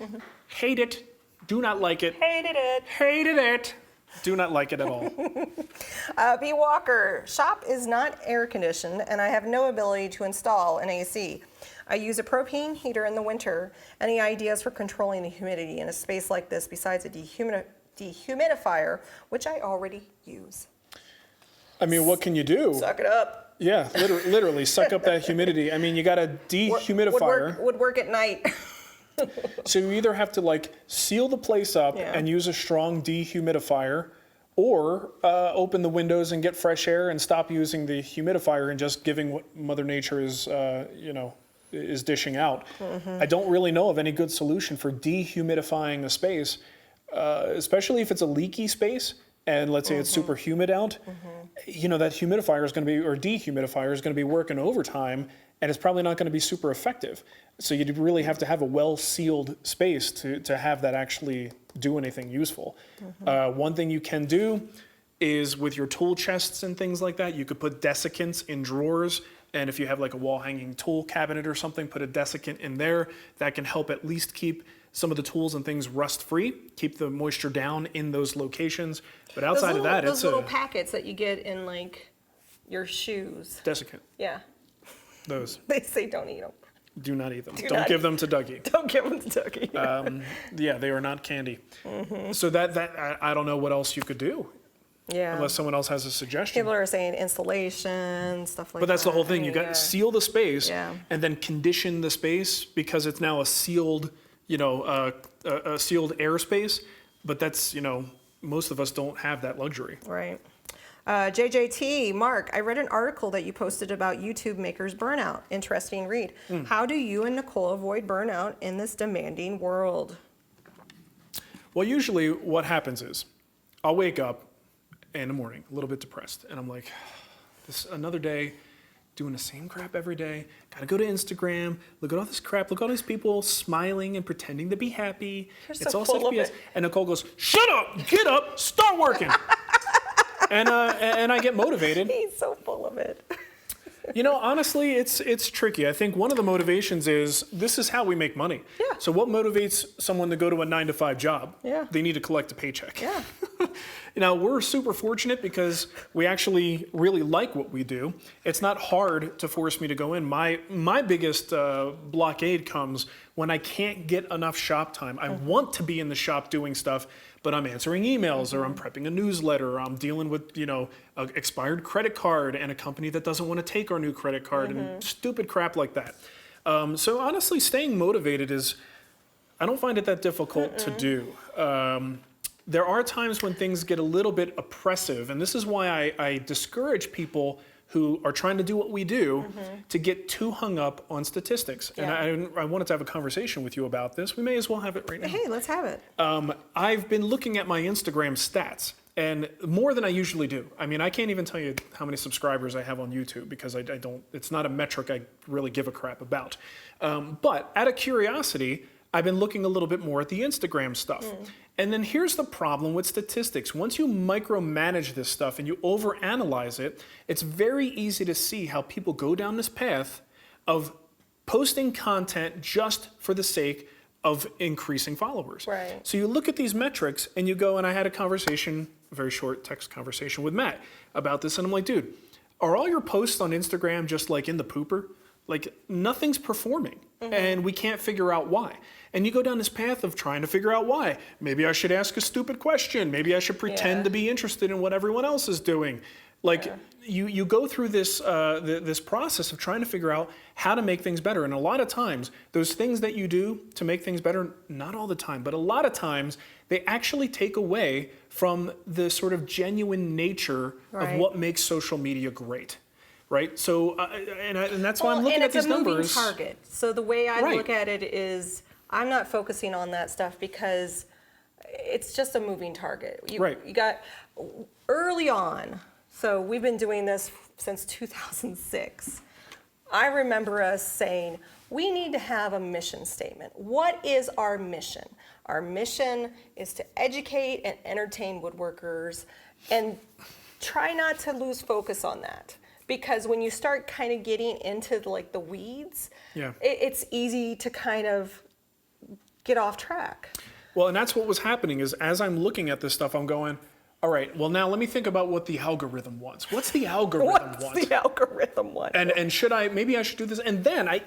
hate it, do not like it. Hated it. Hated it. Do not like it at all. B. Walker, shop is not air conditioned and I have no ability to install an AC. I use a propane heater in the winter. Any ideas for controlling the humidity in a space like this besides a dehumidifier, which I already use? I mean, what can you do? Suck it up. Yeah, literally suck up that humidity. I mean, you got a dehumidifier. Would work at night. So you either have to seal the place up and use a strong dehumidifier, or open the windows and get fresh air and stop using the humidifier and just giving what Mother Nature is, is dishing out. I don't really know of any good solution for dehumidifying a space, especially if it's a leaky space. And let's say it's super humid out, that humidifier is going to be, or dehumidifier is going to be working overtime, and it's probably not going to be super effective. So you'd really have to have a well-sealed space to have that actually do anything useful. One thing you can do is with your tool chests and things like that, you could put desiccants in drawers, and if you have like a wall-hanging tool cabinet or something, put a desiccant in there. That can help at least keep some of the tools and things rust-free, keep the moisture down in those locations. But outside of that, those little packets that you get in your shoes. Desiccant. Yeah. Those. They say don't eat them. Do not eat them. Don't give them to Dougie. Don't give them to Dougie. Yeah, they are not candy. So that I don't know what else you could do. Yeah. Unless someone else has a suggestion. People are saying insulation, stuff like that. But that's the whole thing. You got to seal the space and then condition the space because it's now a sealed, a sealed airspace. But that's, most of us don't have that luxury. Right. JJT, Mark, I read an article that you posted about YouTube makers' burnout. Interesting read. How do you and Nicole avoid burnout in this demanding world? Well, usually what happens is I'll wake up in the morning a little bit depressed, and I'm like, this another day doing the same crap every day. Gotta go to Instagram, look at all this crap, look at all these people smiling and pretending to be happy. You're so full of it. And Nicole goes, shut up, get up, start working. And I get motivated. He's so full of it. Honestly, it's tricky. I think one of the motivations is this is how we make money. Yeah. So what motivates someone to go to a 9-to-5 job? Yeah. They need to collect a paycheck. Yeah. Now, we're super fortunate because we actually really like what we do. It's not hard to force me to go in. My biggest blockade comes when I can't get enough shop time. I want to be in the shop doing stuff, but I'm answering emails or I'm prepping a newsletter or I'm dealing with, an expired credit card and a company that doesn't want to take our new credit card and stupid crap like that. So honestly, staying motivated I don't find it that difficult to do. There are times when things get a little bit oppressive, and this is why I discourage people who are trying to do what we do to get too hung up on statistics. Yeah. And I wanted to have a conversation with you about this. We may as well have it right now. Hey, let's have it. I've been looking at my Instagram stats, and more than I usually do. I mean, I can't even tell you how many subscribers I have on YouTube because I don't, it's not a metric I really give a crap about. But out of curiosity, I've been looking a little bit more at the Instagram stuff. And then here's the problem with statistics. Once you micromanage this stuff and you overanalyze it, it's very easy to see how people go down this path of posting content just for the sake of increasing followers. Right. So you look at these metrics and you go, and I had a conversation, a very short text conversation with Matt about this, and I'm like, dude, are all your posts on Instagram just like in the pooper? Like nothing's performing, and we can't figure out why. And you go down this path of trying to figure out why. Maybe I should ask a stupid question. Maybe I should pretend to be interested in what everyone else is doing. Like you go through this this process of trying to figure out how to make things better. And a lot of times, those things that you do to make things better, not all the time, but a lot of times, they actually take away from the sort of genuine nature of what makes social media great. Right, so and that's why I'm looking at these numbers. And it's a moving target. So the way I look at it is, I'm not focusing on that stuff because it's just a moving target. You got early on. So we've been doing this since 2006. I remember us saying, we need to have a mission statement. What is our mission? Our mission is to educate and entertain woodworkers, and try not to lose focus on that. Because when you start kind of getting into like the weeds, it's easy to kind of get off track. Well, and that's what was happening is as I'm looking at this stuff, I'm going, all right, well now let me think about what the algorithm wants. What's the algorithm want? What's the algorithm want? And maybe I should do this. And then I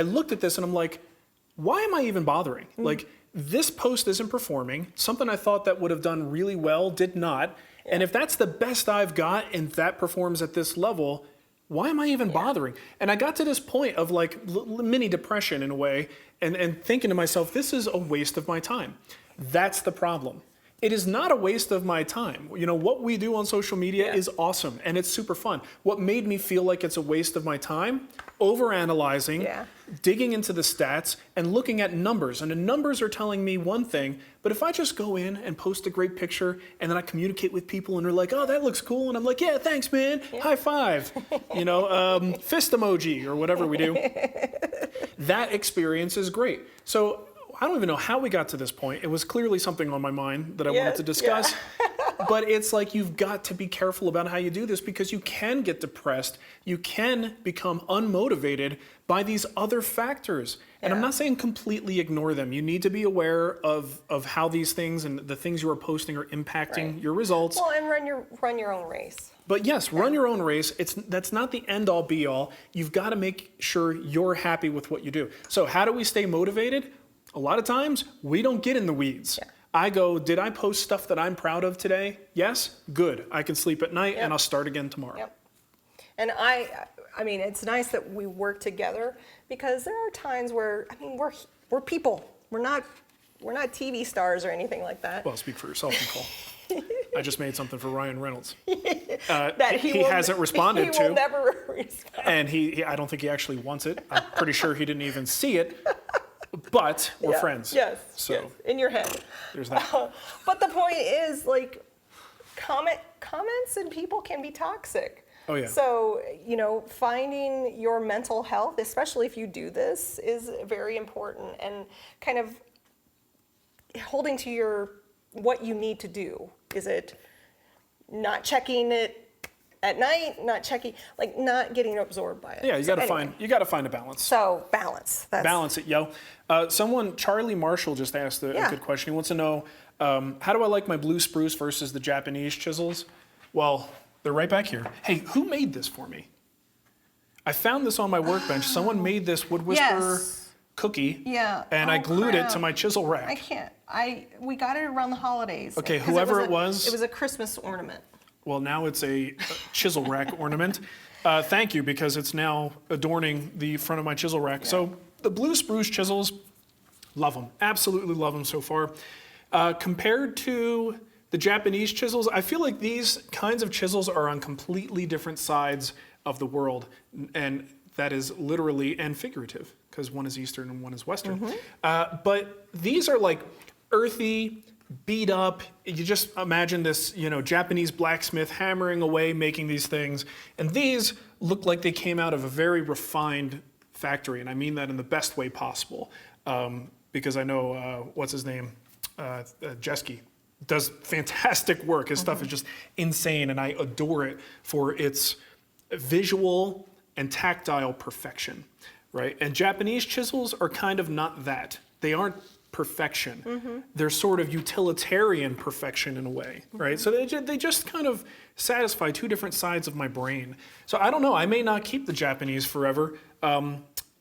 looked at this and I'm like, why am I even bothering? Like this post isn't performing. Something I thought that would have done really well did not. And if that's the best I've got and that performs at this level, why am I even bothering? And I got to this point of like mini depression in a way and thinking to myself, this is a waste of my time. That's the problem. It is not a waste of my time. You know, what we do on social media is awesome and it's super fun. What made me feel like it's a waste of my time? Overanalyzing, digging into the stats and looking at numbers. And the numbers are telling me one thing, but if I just go in and post a great picture and then I communicate with people and they're like, oh, that looks cool. And I'm like, yeah, thanks, man. High five. You know, fist emoji or whatever we do. That experience is great. So I don't even know how we got to this point. It was clearly something on my mind that I wanted to discuss. But it's like you've got to be careful about how you do this because you can get depressed. You can become unmotivated by these other factors. And I'm not saying completely ignore them. You need to be aware of how these things and the things you are posting are impacting your results. Well, and run your own race. But yes, run your own race. That's not the end all be all. You've got to make sure you're happy with what you do. So how do we stay motivated? A lot of times, we don't get in the weeds. I go, did I post stuff that I'm proud of today? Yes? Good. I can sleep at night and I'll start again tomorrow. And I mean, it's nice that we work together because there are times where, I mean, we're people. We're not TV stars or anything like that. Well, speak for yourself, Nicole. I just made something for Ryan Reynolds. That he hasn't responded to. He will never respond. And I don't think he actually wants it. I'm pretty sure he didn't even see it. But we're friends. Yes. So yes, in your head. There's that. But the point is, like, comments and people can be toxic. Oh yeah. So, you know, finding your mental health, especially if you do this, is very important, and kind of holding to what you need to do. Is it not checking it at night, not getting absorbed by it? Yeah, you got to find a balance. So balance. Balance it, yo. Charlie Marshall just asked a good question. He wants to know, how do I like my Blue Spruce versus the Japanese chisels? Well, they're right back here. Hey, who made this for me? I found this on my workbench. Someone made this Wood Whisperer cookie. Yeah. And I glued it to my chisel rack. I can't. We got it around the holidays. Okay, whoever it was. It was a Christmas ornament. Well, now it's a chisel rack ornament. Thank you, because it's now adorning the front of my chisel rack. Yeah. So the Blue Spruce chisels, love them. Absolutely love them so far. Compared to the Japanese chisels, I feel like these kinds of chisels are on completely different sides of the world. And that is literally and figurative, because one is Eastern and one is Western. Mm-hmm. But these are like earthy, beat up. You just imagine this, Japanese blacksmith hammering away, making these things. And these look like they came out of a very refined factory. And I mean that in the best way possible. Because I know, what's his name? Jeske does fantastic work. His stuff is just insane. And I adore it for its visual and tactile perfection. right? And Japanese chisels are kind of not that. They aren't perfection. They're sort of utilitarian perfection in a way, right? So they just kind of satisfy two different sides of my brain. So I don't know, I may not keep the Japanese forever.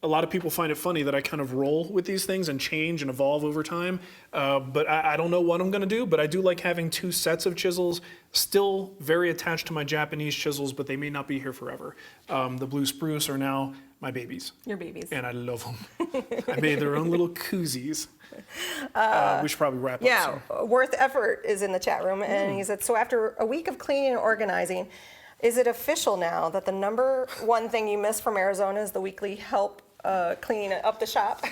A lot of people find it funny that I kind of roll with these things and change and evolve over time. But I don't know what I'm gonna do, but I do like having two sets of chisels, still very attached to my Japanese chisels, but they may not be here forever. The Blue Spruce are now my babies. Your babies. And I love them. I made their own little koozies. We should probably wrap up Yeah, soon. Worth Effort is in the chat room, and he said, so after a week of cleaning and organizing, is it official now that the number one thing you miss from Arizona is the weekly help cleaning up the shop?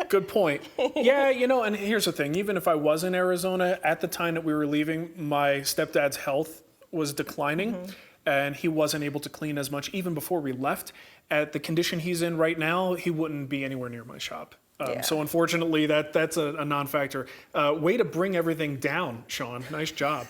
Good point. Yeah, you know, and here's the thing. Even if I was in Arizona, at the time that we were leaving, my stepdad's health was declining, and he wasn't able to clean as much even before we left. At the condition he's in right now, he wouldn't be anywhere near my shop. So unfortunately, that's a non-factor. Way to bring everything down, Sean. Nice job.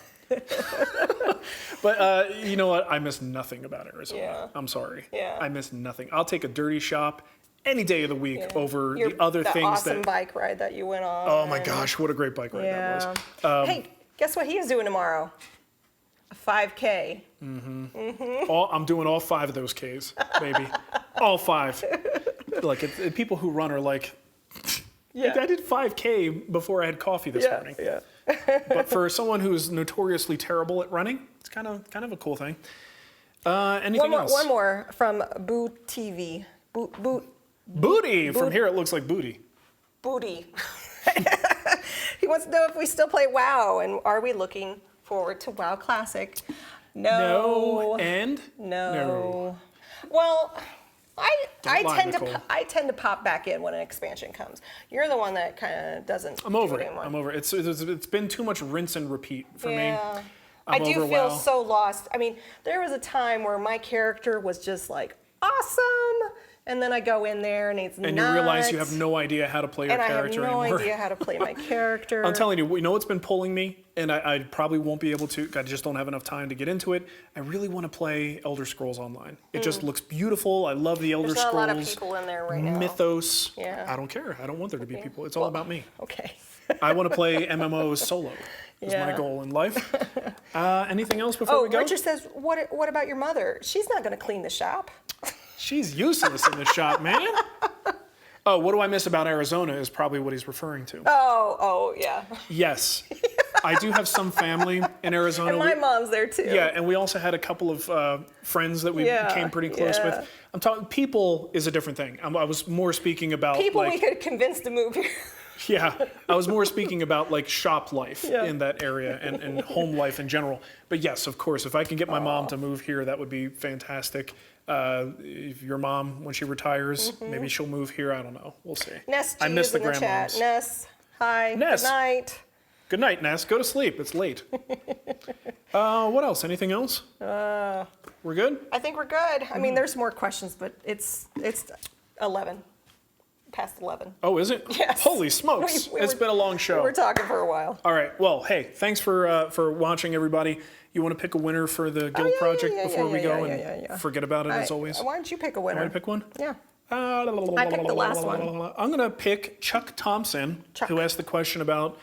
But you know what? I miss nothing about Arizona. Yeah. I'm sorry. Yeah. I miss nothing. I'll take a dirty shop any day of the week over the other that things awesome that. bite ride that you went on. Oh my gosh, what a great bike ride that was. Hey, guess what he's doing tomorrow? A 5K. I'm doing all 5 of those Ks, baby. All 5. Like people who run are like, I did 5K before I had coffee this morning. Yeah. But for someone who's notoriously terrible at running, it's kind of a cool thing. Anything else? One more from Boo TV. Booty. From here, it looks like booty. Booty. He wants to know if we still play WoW and are we looking forward to WoW Classic? No. And? No. Well, I lie, tend Nicole. I tend to pop back in when an expansion comes. You're the one that kind of doesn't. I'm over do it. anymore. I'm over it. It's been too much rinse and repeat for me. I do over feel WoW. so lost. I mean, there was a time where my character was just like awesome, and then I go in there and it's And not. you realize you have no idea how to play your character and I have no anymore. idea how to play my character. I'm telling you, what's been pulling me, and I probably won't be able to, I just don't have enough time to get into it. I really want to play Elder Scrolls Online. It just looks beautiful. I love the Elder There's not Scrolls a lot of people in there right now. mythos. Yeah. I don't care. I don't want there to be people. It's all about me. Okay. I want to play MMOs solo. Is my goal in life. Anything else before we go? Richard says, what about your mother? She's not going to clean the shop. She's useless in the shop, man. Oh, what do I miss about Arizona is probably what he's referring to. Oh, yeah. Yes. I do have some family in Arizona. And my mom's there too. Yeah, and we also had a couple of friends that we became pretty close with. I'm talking, people is a different thing. I was more speaking about people like, we could convince to move here. Yeah, I was more speaking about like shop life in that area and home life in general. But yes, of course, if I can get my mom to move here, that would be fantastic. If your mom, when she retires, maybe she'll move here. I don't know. We'll see. Ness G I miss is the in the chat. grandmas. Ness, hi. Ness. Good night. Good night, Ness. Go to sleep. It's late. What else? Anything else? We're good? I think we're good. I mean, there's more questions, but it's 11. Past 11. Oh, is it? Yes. Holy smokes. It's been a long show. We're talking for a while. All right. Well, hey, thanks for watching, everybody. You want to pick a winner for the guild project before we go and forget about it as always? Why don't you pick a winner? Want to pick one? Yeah. I picked the last one. I'm going to pick Chuck Thompson, who asked the question about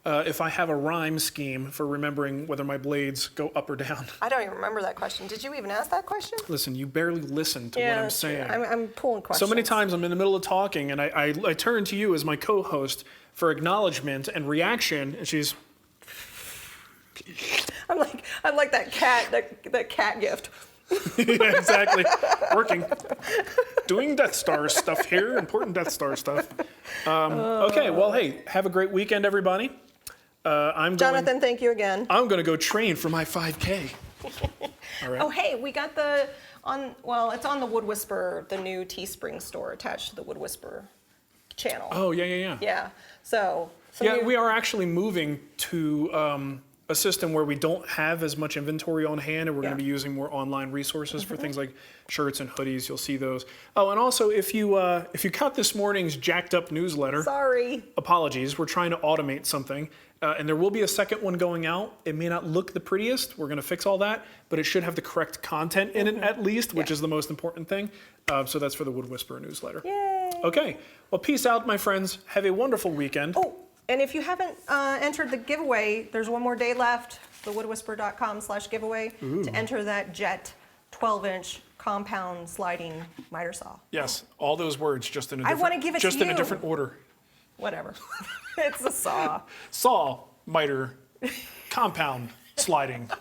if I have a rhyme scheme for remembering whether my blades go up or down. I don't even remember that question. Did you even ask that question? Listen, you barely listen to what I'm saying. I'm pulling questions. So many times I'm in the middle of talking, and I turn to you as my co-host for acknowledgement and reaction, and she's... I'm like that cat gift. Yeah, exactly. Working. Doing Death Star stuff here. Important Death Star stuff. Okay, well, hey, have a great weekend, everybody. Jonathan, thank you again. I'm going to go train for my 5K. All right. Oh, hey, we got it's on the Wood Whisperer, the new Teespring store attached to the Wood Whisperer channel. Oh, yeah. Yeah. So. Yeah, we are actually moving to a system where we don't have as much inventory on hand, and we're going to be using more online resources for things like shirts and hoodies. You'll see those. Oh, and also if you caught this morning's jacked up newsletter, Sorry. apologies. We're trying to automate something, and there will be a second one going out. It may not look the prettiest. We're going to fix all that, but it should have the correct content in it at least, which is the most important thing. So that's for the Wood Whisperer newsletter. Yay. Okay. Well, peace out, my friends. Have a wonderful weekend. Oh, and if you haven't entered the giveaway, there's one more day left, thewoodwhisperer.com/giveaway, to enter that Jet 12-inch compound sliding miter saw. Yes, all those words just in a I different, wanna give it to just in a you. different order. Whatever. It's a saw. Saw, miter, compound, sliding.